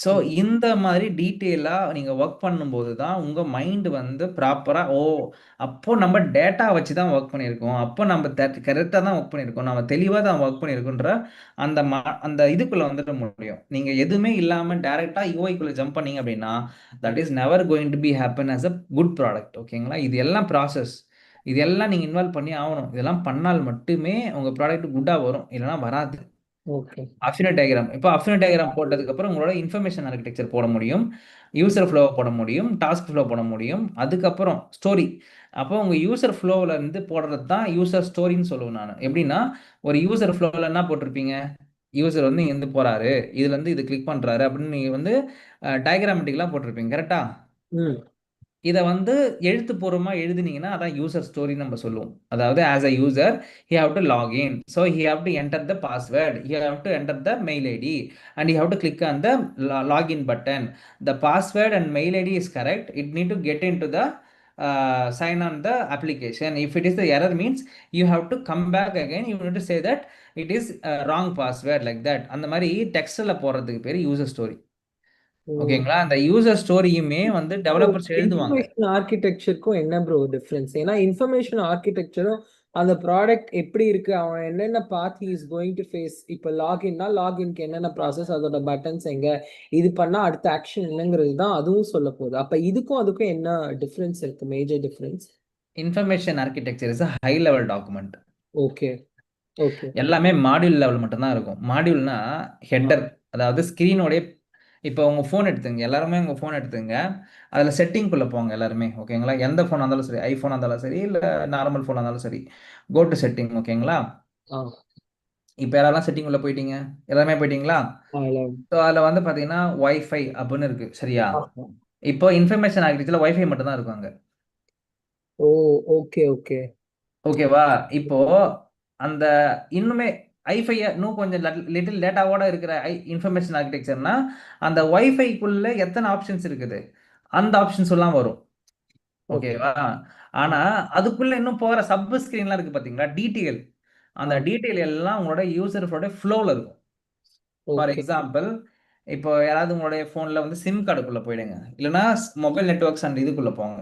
ஸோ ம். இந்த மாதிரி டீட்டெயிலா நீங்க ஒர்க் பண்ணும்போது தான் உங்க மைண்ட் வந்து ப்ராப்பரா, அப்போ நம்ம டேட்டா வச்சு தான் ஒர்க் பண்ணியிருக்கோம், அப்போ நம்ம கரெக்டாக தான் ஒர்க் பண்ணியிருக்கோம், நம்ம தெளிவாக தான் ஒர்க் பண்ணியிருக்கோன்ற அந்த அந்த இதுக்குள்ள வந்துட முடியும். நீங்க எதுவுமே இல்லாம டைரக்டா யூஐக்குள்ள ஜம்ப் பண்ணீங்க அப்படின்னா that is never going to B happen as a good product. ஓகேங்களா? இது எல்லாம் ப்ராசஸ். இது எல்லாம் நீங்க இன்வால்வ் பண்ணி ஆகணும். இதெல்லாம் பண்ணால் மட்டுமே உங்க ப்ராடக்ட் குட்டா வரும், இல்லைன்னா வராது. ஓகே. Affinity diagram. இப்போ அஃபினிட்டி டயக்ராம் போட்டதுக்கப்புறம் உங்களோட இன்ஃபர்மேஷன் ஆர்கிடெக்சர் போட முடியும், யூசர் ஃப்ளோ போட முடியும், டாஸ்க் ஃப்ளோ போட முடியும், அதுக்கப்புறம் ஸ்டோரி. அப்போ உங்கள் யூசர் ஃப்ளோவில் இருந்து போடுறது தான் யூசர் ஸ்டோரின்னு சொல்லுவேன் நான். எப்படின்னா ஒரு யூசர் ஃப்ளோவில் என்ன போட்டிருப்பீங்க, யூசர் வந்து இங்கேருந்து போகிறாரு, இதுலேருந்து இது கிளிக் பண்ணுறாரு அப்படின்னு நீங்கள் வந்து டயக்ராமெட்டிக்கலாக போட்டிருப்பீங்க கரெக்டா? ம். இதை வந்து எழுத்துப்பூர்வமாக எழுதுனீங்கன்னா அதான் யூசர் ஸ்டோரி நம்ம சொல்லுவோம். அதாவது as a user he have to log in, so he have to enter the password, he have to enter the mail id, and he have to click on the login button. The password and mail id is correct, it need to get into the sign on the application. If it is the error means you have to come back again, you need to say that it is wrong password, like that. அந்த மாதிரி டெக்ஸ்ட்ல போடுறதுக்கு பேர் யூசர் ஸ்டோரி. ஓகேங்களா? அந்த யூசர் ஸ்டோரியுமே வந்து டெவலப்பர்ஸ் எழுதுவாங்க. இன்ஃபர்மேஷன் ஆர்கிடெக்சருக்கும் என்ன ப்ரோ டிஃபரன்ஸ்? ஏன்னா இன்ஃபர்மேஷன் ஆர்கிடெக்சரும் அந்த ப்ராடக்ட் எப்படி இருக்கு, அவன் என்னென்ன path is going to face, இப்போ லாகின்னா லாகின்க்கு என்னென்ன ப்ராசஸ், அதோட பட்டன்ஸ் எங்க, இது பண்ணா அடுத்த ஆக்ஷன் என்னங்கிறது தான் அதுவும் சொல்ல போகுது. அப்ப இதுக்கும் அதுக்கும் என்ன டிஃபரன்ஸ் இருக்கு, major difference? Information architecture is high level document. Okay okay. எல்லாமே மாடியூல் லெவல் மட்டும்தான் இருக்கும். மாடியூல்னா ஹெட்டர், அதாவது ஸ்க்ரீனோடைய. இப்போ உங்கள் ஃபோன் எடுத்துங்க, எல்லாருமே உங்கள் ஃபோன் எடுத்துங்க, அதில் செட்டிங்குள்ளே போங்க எல்லாருமே. ஓகேங்களா? எந்த ஃபோனாக இருந்தாலும் சரி, ஐஃபோனாக இருந்தாலும் சரி, இல்லை நார்மல் ஃபோனாக இருந்தாலும் சரி, கோ டு செட்டிங். ஓகேங்களா? இப்போ யாரெல்லாம் செட்டிங் உள்ள போயிட்டீங்க? எல்லாமே போயிட்டீங்களா? ஸோ அதில் வந்து பார்த்தீங்கன்னா ஒய்ஃபை அப்படின்னு இருக்கு, சரியா? இப்போ இன்ஃபர்மேஷன் ஆர்கிடெக்சரில் ஒய்ஃபை மட்டும் தான் இருக்கும் அங்கே. ஓ ஓகே ஓகே. ஓகேவா? இப்போ அந்த இன்னுமே ஐஃபையை இன்னும் கொஞ்சம் லிட்டில் டேட்டாவோட இருக்கிற இன்ஃபர்மேஷன் ஆர்கிடெக்சர்னா அந்த ஒய்ஃபைக்குள்ள எத்தனை ஆப்ஷன்ஸ் இருக்குது அந்த ஆப்ஷன்ஸ் எல்லாம் வரும். ஓகேவா? ஆனா அதுக்குள்ள இன்னும் போகிற சப் ஸ்கிரீன்லாம் இருக்கு பாத்தீங்களா, டீட்டெயில். அந்த டீட்டெயில் எல்லாம் உங்களோட யூசரோட ஃப்ளோவில் இருக்கும். ஃபார் எக்ஸாம்பிள், இப்போ யாராவது உங்களுடைய ஃபோனில் வந்து சிம் கார்டுக்குள்ளே போயிடுங்க, இல்லைன்னா மொபைல் நெட்ஒர்க்ஸ் அண்ட் இதுக்குள்ளே போங்க.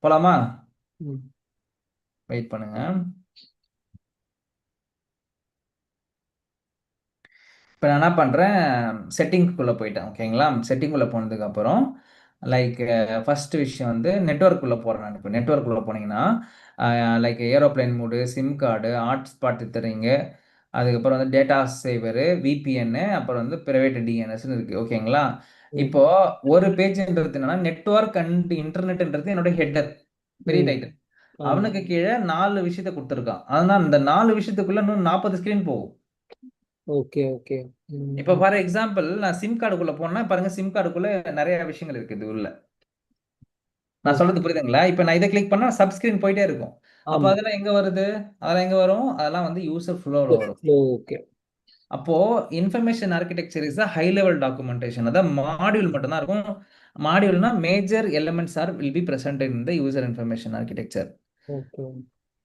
போலாமா? வெயிட் பண்ணுங்க. இப்போ நான் என்ன பண்ணுறேன், செட்டிங்குள்ளே போயிட்டேன். ஓகேங்களா? செட்டிங்குள்ளே போனதுக்கப்புறம் லைக் ஃபஸ்ட்டு விஷயம் வந்து நெட்ஒர்க்குள்ளே போகிறேன் நான். இப்போ நெட்ஒர்க்குள்ளே போனீங்கன்னா லைக் ஏரோப்ளைன் மூடு, சிம் கார்டு, ஹாட்ஸ்பாட் தரீங்க, அதுக்கப்புறம் வந்து டேட்டா சேவரு, விபிஎன்னு, அப்புறம் வந்து ப்ரைவேட் டிஎன்எஸ்ன்னு இருக்குது. ஓகேங்களா? இப்போ ஒரு பேஜ்ன்றது என்னன்னா நெட்ஒர்க் அண்ட் இன்டர்நெட்ன்றது என்னோட ஹெட்டர், பெரிய டைட்டில். அவனுக்கு கீழே 4 விஷயத்த கொடுத்துருக்கான். அதனால் இந்த 4 விஷயத்துக்குள்ள இன்னும் 40 ஸ்க்ரீன் போகும். Okay okay. இப்போ ஃபார் எக்ஸாம்பிள் நான் சிம் கார்டுக்குள்ள போனா பாருங்க, சிம் கார்டுக்குள்ள நிறைய விஷயங்கள் இருக்குது உள்ள. நான் சொல்றது புரியுதுங்களா? இப்போ நான் இதை கிளிக் பண்ணா சப்ஸ்கிரீன் போயிட்டே இருக்கும். அப்போ அதெல்லாம் எங்க வருது? அதெல்லாம் எங்க வரும்? அதெல்லாம் வந்து யூசர் ஃப்ளோவில் வரும். ஓகே. அப்போ information architecture is a high level documentation. அதான் மாடியூல் மட்டும் தான் இருக்கும். மாடியூல்னா major elements are will be present in the user information architecture.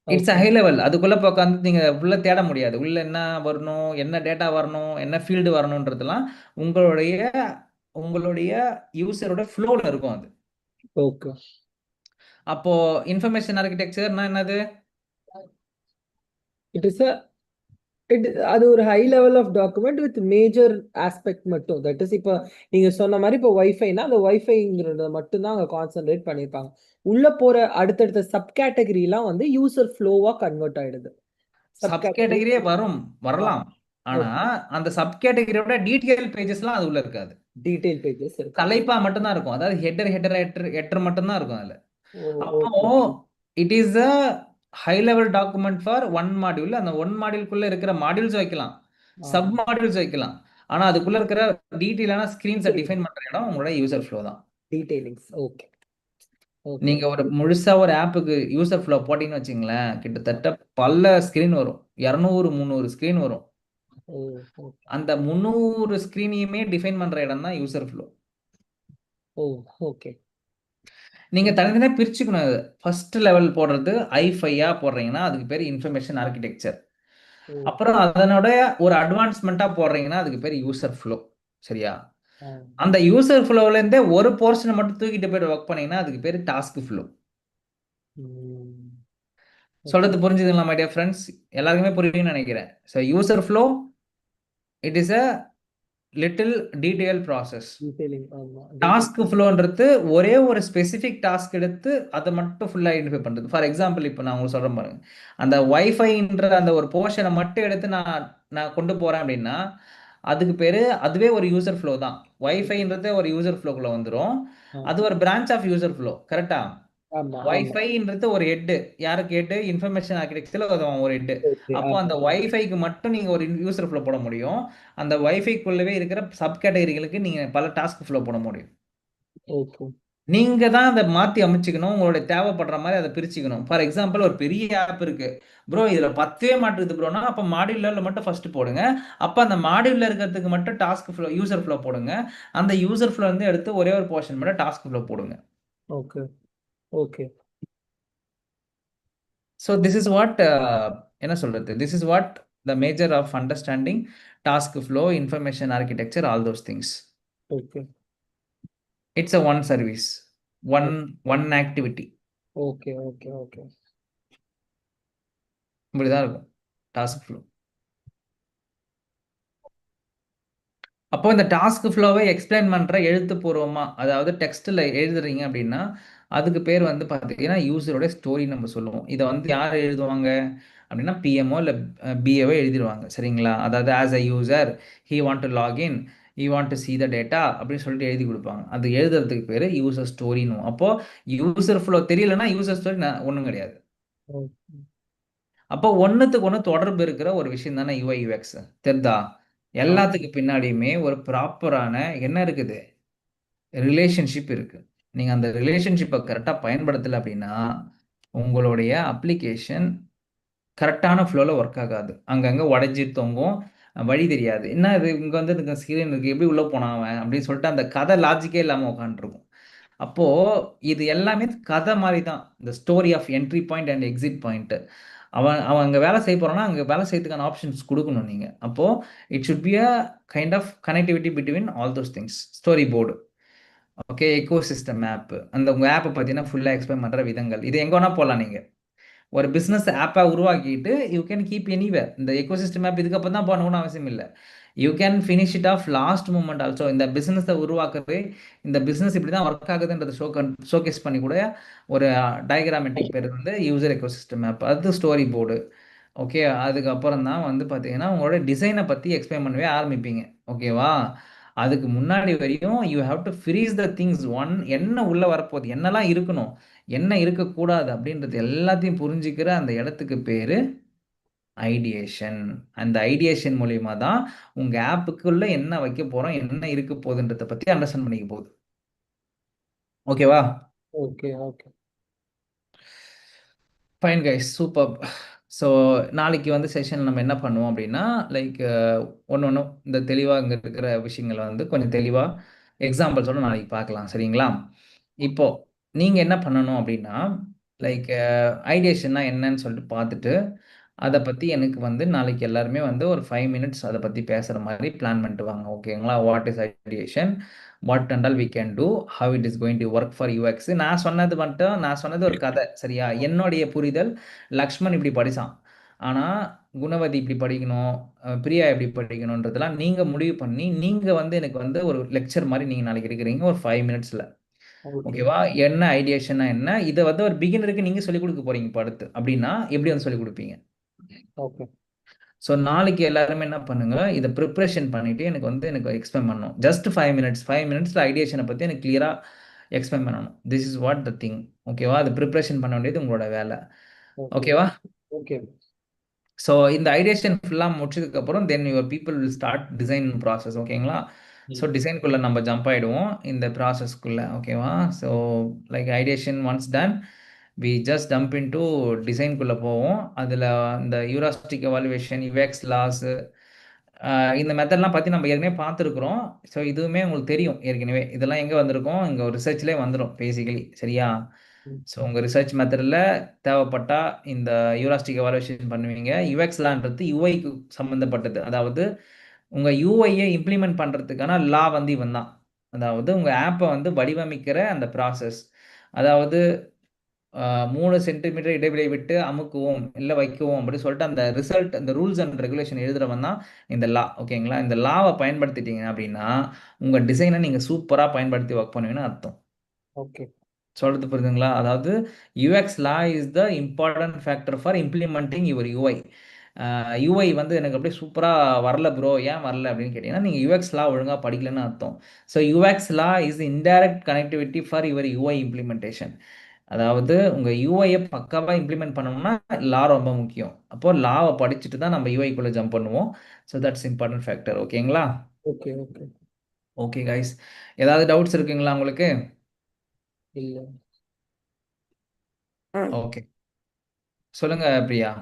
It's a high level. அதுக்குள்ள உட்காந்து நீங்க உள்ள தேட முடியாது. உள்ள என்ன வரணும், என்ன டேட்டா வரணும், என்ன ஃபீல்டு வரணும்ன்றதெல்லாம் உங்களுடைய உங்களுடைய யூசரோட ஃப்ளோல இருக்கும் அது. ஓகே. அப்போ இன்ஃபர்மேஷன் ஆர்கிடெக்சர்னா என்னது? இட் இஸ் அது ஒரு high level of document with major aspect மட்டும். தட் இஸ் இப்போ நீங்க சொன்ன மாதிரி இப்போ ஒய்ஃபைனா அந்த ஒய்ஃபைங்கிறத மட்டும் தான் அங்க கான்சென்ட்ரேட் பண்ணியிருப்பாங்க. உள்ள போற அடுத்தடுத்த சப் கேட்டகரிலாம் வந்து யூசர் ஃப்ளோவா கன்வெர்ட் ஆயிடுது. சப் கேட்டகரியே வரலாம். ஆனா அந்த சப் கேட்டகரியோட டீடைல் பேஜஸ்லாம் அது உள்ள இருக்காது. டீடைல் பேஜஸ் இருக்கு. தலைப்பா மட்டும் தான் இருக்கும். அதாவது ஹெட்டர் மட்டும் தான் இருக்கும் அதுல. அப்போ it is a high level document for one module. அந்த ஒன் மாடியூல்குள்ள இருக்கிற மாடியூல்ஸ் வைக்கலாம், சப் மாடியூல்ஸ் வைக்கலாம். ஆனா அதுக்குள்ள இருக்கிற டீடைலான ஸ்கிரீன்ஸை டிஃபைன் பண்ற இடம் உங்களோட யூசர் ஃப்ளோ தான். டீடைலிங்ஸ். ஓகே. நீங்க ஒரு முழுசா ஒரு ஆப்புக்கு யூசர் ஃப்ளோ போட்டீங்கன்னு வச்சுங்களேன், கிட்டத்தட்ட பல ஸ்கிரீன் வரும், 200-300 ஸ்கிரீன் வரும். அந்த 300 ஸ்கிரீனையுமே டிஃபைன் பண்ற இடம் தான் யூசர் ஃப்ளோ. ஓகே. நீங்க தனித்தனியா பிரிச்சுக்கணும். ஃபர்ஸ்ட் லெவல் போடுறது ஐ5 போடுறீங்கன்னா அதுக்கு பேர் இன்ஃபர்மேஷன் ஆர்கிடெக்சர். அப்புறம் அதனோட ஒரு அட்வான்ஸ்மெண்டா போடுறீங்கன்னா அதுக்கு பேர் யூசர் ஃப்ளோ. சரியா? அந்த யூசர் ஃப்ளோல இருந்தே ஒரு போர்ஷனை மட்டும் தூக்கிட்டு போயிட்டு ஒர்க் பண்ணீங்கன்னா அதுக்கு பேர் டாஸ்க் ஃப்ளோ. சொல்றது புரிஞ்சுதுங்களா மை டியர் ஃப்ரெண்ட்ஸ்? எல்லாருக்குமே புரியும்னு நினைக்கிறேன். So user flow, it is a little detail process. Detailing. ஆமா. டாஸ்க் ஃப்ளோன்றது ஒரே ஒரு ஸ்பெசிஃபிக் டாஸ்க் எடுத்து அதை மட்டும் ஃபுல்லாக ஐடென்டிஃபை பண்ணுறது. ஃபார் எக்ஸாம்பிள் இப்போ நான் உங்களுக்கு சொல்கிறேன் பாருங்க, அந்த வைஃபைன்ற அந்த ஒரு போர்ஷனை மட்டும் எடுத்து நான் நான் கொண்டு போகிறேன் அப்படின்னா அதுக்கு பேர் அதுவே ஒரு யூசர் ஃப்ளோ தான். வைஃபைன்றது ஒரு யூசர் ஃப்ளோக்குள்ளே வந்துடும். அது ஒரு பிரான்ச் ஆஃப் யூசர் ஃப்ளோ. கரெக்டா? ஆமா. வைஃபைன்றது ஒரு ஹெட். யாருக்கு ஹெட்? இன்ஃபர்மேஷன் ஆர்கிடெக்சர்ல ஒரு ஹெட். அப்போ அந்த வைஃபைக்கு மட்டும் நீங்க ஒரு யூசர் ஃப்ளோ போட முடியும். அந்த வைஃபைக்குள்ளவே இருக்கிற சப் கேட்டகரிகளுக்கு நீங்க பல டாஸ்க் ஃப்ளோ போட முடியும். ஓகே. நீங்க தான் அதை மாத்தி அமைச்சுக்கணும். உங்களுடைய தேவைப்படுற மாதிரி அதை பிரிச்சுக்கணும். ஃபார் எக்ஸாம்பிள் ஒரு பெரிய ஆப் இருக்கு ப்ரோ, இதுல 10 மாட்டுது ப்ரோனா, அப்ப மாடியூலர்ல மட்டும் ஃபர்ஸ்ட் போடுங்க. அப்ப அந்த மாடியூல்ல இருக்கிறதுக்கு மட்டும் டாஸ்க் ஃப்ளோ யூசர் ஃப்ளோ போடுங்க. அந்த யூசர் ஃப்ளோ வந்து எடுத்து ஒரே ஒரு போர்ஷன் மட்டும் டாஸ்க் ஃப்ளோ போடுங்க. Okay. Okay. So this is what என்ன சொல்றது, this is what the major of understanding task flow, information architecture, all those things. Okay. It's a one service, one activity. Okay. Okay. Okay. இப்படிதான் இருக்கும் டாஸ்க் ஃப்ளோ. அப்போ இந்த டாஸ்க் ஃப்ளோவை எக்ஸ்பிளைன் பண்ற எழுத்துப்பூர்வமா, அதாவது டெக்ஸ்ட்ல எழுதுறீங்க அப்படின்னா அதுக்கு பேர் வந்து பார்த்தீங்கன்னா யூசரோட ஸ்டோரி நம்ம சொல்லுவோம். இதை வந்து யார் எழுதுவாங்க அப்படின்னா பிஎம்ஓ இல்லை பிஏஓ எழுதிடுவாங்க. சரிங்களா? அதாவது as a user he want to login, he want to see the data அப்படின்னு சொல்லிட்டு எழுதி கொடுப்பாங்க. அது எழுதுறதுக்கு பேர் யூசர் ஸ்டோரின்னு. அப்போ யூசர் ஃப்ளோ தெரியலன்னா யூசர் ஸ்டோரி ஒன்றும் கிடையாது. அப்போ ஒன்றுத்துக்கு ஒன்று தொடர்பு இருக்கிற ஒரு விஷயம் தானே யூஐ யூஎக்ஸ். தெரிதா? எல்லாத்துக்கு பின்னாடியுமே ஒரு ப்ராப்பரான என்ன இருக்குது, ரிலேஷன்ஷிப் இருக்கு. நீங்க அந்த ரிலேஷன்ஷிப்பை கரெக்டாக பயன்படுத்தலை அப்படின்னா உங்களுடைய அப்ளிகேஷன் கரெக்டான ஃப்ளோவில் ஒர்க் ஆகாது. அங்கங்கே உடஞ்சி தொங்கும், வழி தெரியாது. என்ன இது இங்கே வந்து இந்த ஸ்க்ரீன் இருக்கு, எப்படி உள்ளே போனான் அவன் அப்படின்னு சொல்லிட்டு அந்த கதை லாஜிக்கே இல்லாமல் உட்காந்துருக்கும். அப்போது இது எல்லாமே கதை மாதிரி தான். இந்த story of entry point and exit point. அவன் அவன் அங்கே வேலை செய்ய போகிறான்னா அங்கே வேலை செய்யறதுக்கான ஆப்ஷன்ஸ் கொடுக்கணும் நீங்கள். அப்போது it should be a kind of connectivity between all those things. Story board, okay, echo system app. அந்த உங்கள் ஆப்பை பார்த்தீங்கன்னா ஃபுல்லாக எக்ஸ்பிளைன் பண்ணுற விதங்கள். இது எங்கே வேணால் போகலாம். நீங்கள் ஒரு பிஸ்னஸ் ஆப்பை உருவாக்கிட்டு யூ கேன் கீப் எனிவேர். இந்த எக்கோசிஸ்டம் ஆப் இதுக்கப்புறம் தான் பண்ணணும்னு அவசியம் இல்லை. You can finish it of last moment also. இந்த பிஸ்னஸை உருவாக்கவே இந்த பிஸ்னஸ் இப்படி தான் ஒர்க் ஆகுதுன்றது ஷோகேஸ் பண்ணி கூட ஒரு டயக்ராமேட்டிக் பேர் வந்து யூசர் எக்கோசிஸ்டம் ஆப். அது ஸ்டோரி போர்டு. ஓகே, அதுக்கப்புறம் தான் வந்து பார்த்தீங்கன்னா உங்களோட டிசைனை பற்றி எக்ஸ்பிளைன் பண்ணவே ஆரம்பிப்பீங்க. ஓகேவா? அதுக்கு முன்னாடி வரையும் you have to freeze the things. என்ன உள்ளே வரப்போகுது, என்னெல்லாம் இருக்கணும், என்ன இருக்கக்கூடாது அப்படின்றது எல்லாத்தையும் புரிஞ்சுக்கிற அந்த இடத்துக்கு பேர் ஐடியேஷன். அந்த ஐடியேஷன் மூலியமா தான் உங்கள் ஆப்புக்குள்ளே என்ன வைக்க போகிறோம், என்ன இருக்க போகுதுன்றதை பற்றி அண்டர்ஸ்டாண்ட் பண்ணிக்க போகுது. ஓகேவா? Okay. Okay. Fine guys, super. So நாளைக்கு வந்து செஷன் நம்ம என்ன பண்ணுவோம் அப்படின்னா லைக் ஒன்று ஒன்றும் இந்த தெளிவாக இங்கே இருக்கிற விஷயங்களை வந்து கொஞ்சம் தெளிவாக எக்ஸாம்பிள்ஸோட நாளைக்கு பார்க்கலாம். சரிங்களா? இப்போ நீங்கள் என்ன பண்ணணும் அப்படின்னா லைக் ஐடியேஷன்னா என்னன்னு சொல்லிட்டு பார்த்துட்டு அதை பற்றி எனக்கு வந்து நாளைக்கு எல்லாருமே வந்து ஒரு 5 minutes அதை பற்றி பேசுகிற மாதிரி பிளான் பண்ணிட்டு வாங்க. ஓகேங்களா? What is ideation, what and all we can do, how it is going to work for UX. நான் சொன்னது ஒரு கதை. சரியா? என்னுடைய புரிதல், லக்ஷ்மண் இப்படி படித்தான், ஆனால் குணவதி இப்படி படிக்கணும், பிரியா எப்படி படிக்கணுன்றதெல்லாம் நீங்கள் முடிவு பண்ணி நீங்கள் வந்து எனக்கு வந்து ஒரு லெக்சர் மாதிரி நீங்கள் நாளைக்கு எடுக்கிறீங்க ஒரு 5 minutesல. ஓகேவா? என்ன ஐடியேஷன்னா என்ன, இதை வந்து ஒரு பிகினருக்கு நீங்கள் சொல்லிக் கொடுக்க போறீங்க. இப்போ அடுத்து அப்படின்னா எப்படி வந்து சொல்லிக் கொடுப்பீங்க? ஓகே. ஸோ நாளைக்கு எல்லாருமே என்ன பண்ணுங்க, இதை ப்ரிப்ரேஷன் பண்ணிட்டு எனக்கு எக்ஸ்பிளைன் பண்ணணும். Just 5 minutes. 5 minutesல ஐடியேஷனை பற்றி எனக்கு கிளியராக எக்ஸ்பிளைன் பண்ணணும். This is what the thing. ஓகேவா? அது ப்ரிப்ரேஷன் பண்ண வேண்டியது உங்களோட வேலை. ஓகேவா? ஓகே. ஸோ இந்த ஐடியேஷன் ஃபுல்லாக முடிச்சதுக்கப்புறம் then your people will start design process. ஓகேங்களா? ஸோ டிசைனுக்குள்ளே நம்ம ஜம்ப் ஆகிடுவோம் இந்த ப்ராசஸ்க்குள்ளே. ஓகேவா? So like ideation once done we just jump into டிசைனுக்குள்ளே போவோம். அதில் இந்த யூராஸ்டிக் எவாலுவேஷன், யுஎக்ஸ் லாஸு, இந்த மெத்தட்லாம் பற்றி நம்ம ஏற்கனவே பார்த்துருக்குறோம். ஸோ இதுவுமே உங்களுக்கு தெரியும் ஏற்கனவே. இதெல்லாம் எங்கே வந்திருக்கோம், இங்கே ஒரு ரிசர்ச்லேயே வந்துடும் பேசிக்கலி. சரியா? ஸோ உங்கள் ரிசர்ச் மெத்தடில் தேவைப்பட்டால் இந்த யூராஸ்டிக் எவாலுவேஷன் பண்ணுவீங்க. யுஎக்ஸ்லான்றது யூஐக்கு சம்மந்தப்பட்டது. அதாவது உங்கள் யூஐயை இம்ப்ளிமெண்ட் பண்ணுறதுக்கான லா வந்து இவன் தான். அதாவது உங்கள் ஆப்பை வந்து வடிவமைக்கிற அந்த ப்ராசஸ். அதாவது 3 சென்டிமீட்டர் இடைவெளி விட்டு அமுக்குவோம் இல்லை வைக்குவோம் அப்படின்னு சொல்லிட்டு அந்த ரிசல்ட் அந்த ரூல்ஸ் அண்ட் ரெகுலேஷன் எழுதுறவன் தான் இந்த லா. ஓகேங்களா? இந்த லாவை பயன்படுத்திட்டீங்க அப்படின்னா உங்கள் டிசைனை நீங்கள் சூப்பராக பயன்படுத்தி ஒர்க் பண்ணுவீங்கன்னு அர்த்தம். ஓகே. சொல்றது புரியுதுங்களா? அதாவது UX law is the important factor for implementing your UI. UI வந்து எனக்கு அப்படியே சூப்பராக வரல ப்ரோ, ஏன் வரல அப்படின்னு கேட்டிங்கன்னா நீங்கள் யூஎக்ஸ் லா ஒழுங்காக படிக்கலன்னு அர்த்தம். So UX law is indirect connectivity for your UI implementation. அதாவது உங்கள் யூஐயை பக்காவாக இம்ப்ளிமெண்ட் பண்ணணும்னா லா ரொம்ப முக்கியம். அப்போ லாவை படிச்சுட்டு தான் நம்ம யூஐக்குள்ளே ஜம்ப் பண்ணுவோம். So that's important factor. ஓகேங்களா? ஓகே. ஓகே. ஓகே கைஸ், ஏதாவது டவுட்ஸ் இருக்குங்களா உங்களுக்கு? இல்ல. ஓகே, சொல்லுங்க பிரியா.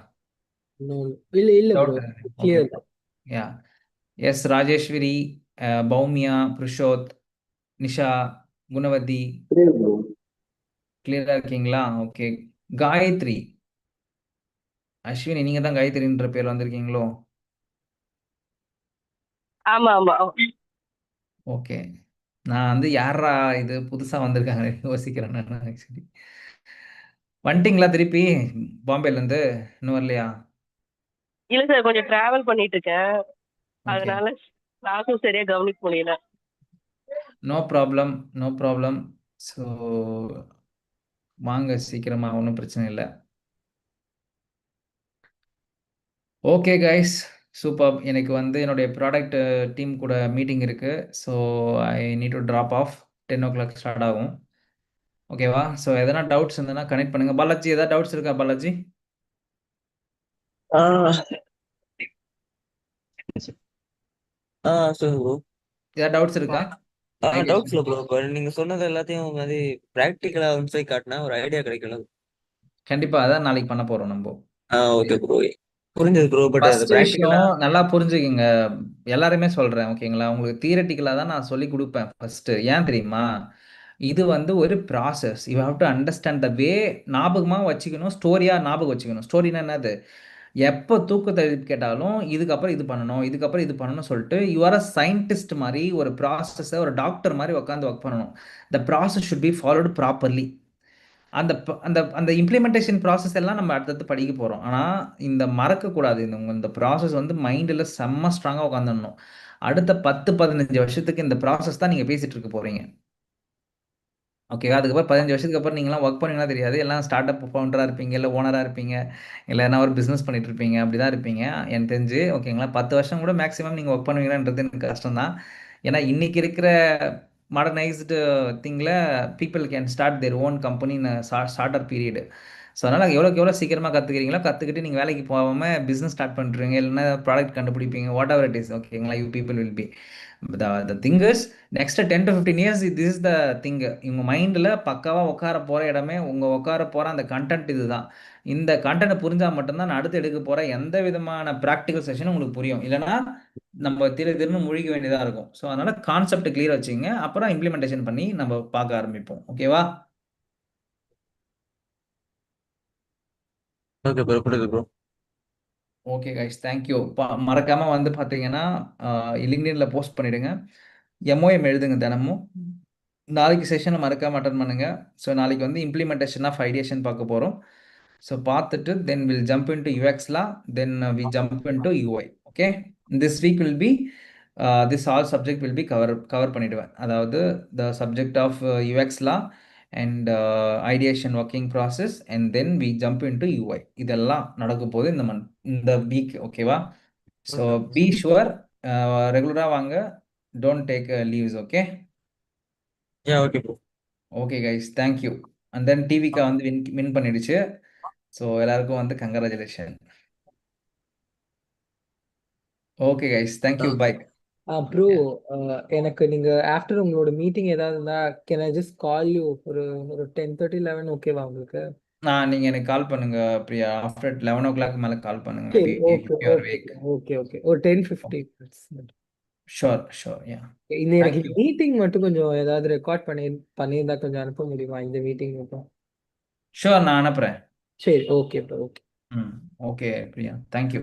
No. இல்ல இல்ல bro, doubt? Okay, clear. Yeah. Yes Rajeshwari, Bhoumiya, Purushoth, Nisha, Gunavathi, கிளியரா இருக்கீங்களா? ஓகே. காயத்ரி, அஸ்வினி, நீங்க தான் காயத்ரின்ற பேர் வந்திருக்கீங்களோ? ஆமா ஆமா. ஓகே. நான் வந்து யாரா இது புதுசா வந்திருக்காங்க யோசிக்கிறேன் நான் ஆக்சுவலி. வந்துட்டீங்களா திருப்பி பாம்பேல இருந்து? இன்னும் வரலையா? இல்ல சார், கொஞ்சம் டிராவல் பண்ணிட்டு இருக்கேன், ஓகே, அதனால கிளாஸும் சரியா கவனிக்க முடியல. No problem, no problem. So வாங்க சீக்கிரமா, ஒன்றும் பிரச்சனை இல்லை. Okay guys, super. எனக்கு வந்து என்னுடைய ப்ராடக்ட் டீம் கூட மீட்டிங் இருக்கு. So I need to drop off. 10 o'clock start ஆகும். ஓகேவா? ஸோ எதனா டவுட்ஸ் இருந்ததுன்னா கனெக்ட் பண்ணுங்க. பாலாஜி, ஏதாவது டவுட்ஸ் இருக்கா பாலாஜி? ஆ சொல்லுங்க ப்ரோ. ஏதாவது டவுட்ஸ் இருக்கா? டவுட்ஸ் ஐடியா இல்ல ப்ரோ. இப்போ நீங்க சொன்னது எல்லாத்தையும் மாதிரி பிராக்டிக்கலா வந்து போய் காட்டினா ஒரு ஐடியா கிடைக்கல. கண்டிப்பா, அதான் நாளைக்கு பண்ண போறோம் நம்ம. ஓகே ப்ரோ, புரிஞ்சது ப்ரோ. பட் அது ஃபர்ஸ்ட் பிராக்டிக்கலா. விஷயம் நல்லா புரிஞ்சுக்கிங்க. எல்லாருமே சொல்றேன், ஓகேங்களா? உங்களுக்கு தியரட்டிக்கலாக தான் நான் சொல்லி கொடுப்பேன் ஃபர்ஸ்ட். ஏன் தெரியுமா? இது வந்து ஒரு process. You have to understand the way. ஞாபகமாக வச்சுக்கணும், ஸ்டோரியாக ஞாபகம் வச்சுக்கணும். ஸ்டோரினா என்னது? எப்போ தூக்கத்தை கேட்டாலும் இதுக்கப்புறம் இது பண்ணணும், இதுக்கப்புறம் இது பண்ணணும்னு சொல்லிட்டு யூ ஆர் அ சயின்டிஸ்ட் மாதிரி ஒரு ப்ராசஸை ஒரு டாக்டர் மாதிரி உட்காந்து ஒர்க் பண்ணணும். The process should be followed properly. அந்த அந்த இம்ப்ளிமெண்டேஷன் ப்ராசஸ் எல்லாம் நம்ம அடுத்தடுத்து படிக்க போகிறோம். ஆனால் இந்த மறக்கக்கூடாது. இந்த ப்ராசஸ் வந்து மைண்டில் செம்ம ஸ்ட்ராங்காக உட்காந்துடணும். அடுத்த 10-15 வருஷத்துக்கு இந்த ப்ராசஸ் தான் நீங்கள் பேசிகிட்டு இருக்க போகிறீங்க. ஓகேவா? அதுக்கப்புறம் 15 வருஷத்துக்கு அப்புறம் நீங்களாம் ஒர்க் பண்ணீங்கன்னா தெரியாது. எல்லாம் ஸ்டார்ட் அப் ஃபவுண்டராக இருப்பீங்க, இல்லை ஓனராக இருப்பீங்க, இல்லை என்ன ஒரு பிஸ்னஸ் பண்ணிட்டு இருப்பீங்க. அப்படி தான் இருப்பீங்க எனக்கு தெரிஞ்சு. ஓகேங்களா? 10 வருஷம் கூட மேக்ஸிமம் நீங்கள் ஒர்க் பண்ணுவீங்கன்றது எனக்கு கஷ்டம் தான். ஏன்னா இன்னைக்கு இருக்கிற மாடர்னைஸ்டு திங்கில் people can start their own கம்பெனின்னு ஷார்ட்டர் பீரியடு. ஸோ அதனால் எவ்வளோக்கு எவ்வளோ சீக்கிரமாக கற்றுக்கிறீங்களோ கற்றுக்கிட்டு நீங்கள் வேலைக்கு போகாமல் பிஸ்னஸ் ஸ்டார்ட் பண்ணுறீங்க, இல்லைன்னா ப்ராடக்ட் கண்டுபிடிப்பீங்க, வாட் எவர் இட் இஸ். ஓகேங்களா? You people will be the thing is, next 10 to 15 years this is the thing. உங்கள் மைண்டில் பக்காவாக உட்கார போகிற இடமே உங்கள் உட்கார போகிற அந்த கண்டென்ட் இதுதான். இந்த கண்டென்ட் புரிஞ்சால் மட்டும்தான் நான் அடுத்து எடுக்க போகிற எந்த விதமான ப்ராக்டிக்கல் செஷனும் உங்களுக்கு புரியும். இல்லைனா நம்ம திருன்னு முழிக்க வேண்டியதாக இருக்கும். ஸோ அதனால் கான்செப்ட் கிளியர் வச்சுங்க, அப்புறம் இம்ப்ளிமெண்டேஷன் பண்ணி நம்ம பார்க்க ஆரம்பிப்போம். ஓகேவா? ஓகே ப்ரோ, புரியுது ப்ரோ. Okay guys, thank you. மறக்காமல் வந்து பார்த்தீங்கன்னா லிங்க்டின்ல போஸ்ட் பண்ணிவிடுங்க. எம்ஓஎம் எழுதுங்க தினமும். நாளைக்கு செஷனை மறக்காம அட்டன் பண்ணுங்க. ஸோ நாளைக்கு வந்து இம்ப்ளிமெண்டேஷன் ஆஃப் ஐடியேஷன் பார்க்க போகிறோம். ஸோ பார்த்துட்டு then will jump into யூஎக்ஸ்லாம், then we jump into UI. Okay, this week will be this all subject will be cover பண்ணிவிடுவேன். அதாவது த சப்ஜெக்ட் ஆஃப் யூஎக்ஸ்லாம் and ideation working process and then we jump into UI. இதெல்லாம் நடக்க போகுது இந்த வீக். ஓகேவா? ஸோ பி ஷுவர், ரெகுலராக வாங்க, don't take leaves. Okay? Okay bro. Okay guys, thank you. And then டிவிக்கா வந்து வின் பண்ணிடுச்சு. ஸோ எல்லாருக்கும் வந்து congratulation. Okay guys, thank you, bye. Bro, எனக்கு நீங்க ஆஃப்டர் உங்களோட மீட்டிங் ஏதாவது இருந்தா can I just call you ஒரு 10:30 11 ஓகேவா உங்களுக்கு? நீங்கள் எனக்கு கால் பண்ணுங்க பிரியா. ஆஃப்டர் 11 o'clock மேலே கால் பண்ணுங்க. சரி, maybe okay you are okay wake. Okay okay ஒரு 10-15 minutes. ஷோர் ஷோர், யா. இந்த எனக்கு தேங்க்யூ. மீட்டிங் மட்டும் கொஞ்சம் ஏதாவது ரெக்கார்ட் பண்ணியிருந்தா கொஞ்சம் அனுப்ப முடியுமா இந்த மீட்டிங் மட்டும்? ஷோர், நான் அனுப்புகிறேன். சரி, okay bro, okay. Okay Priya, thank you.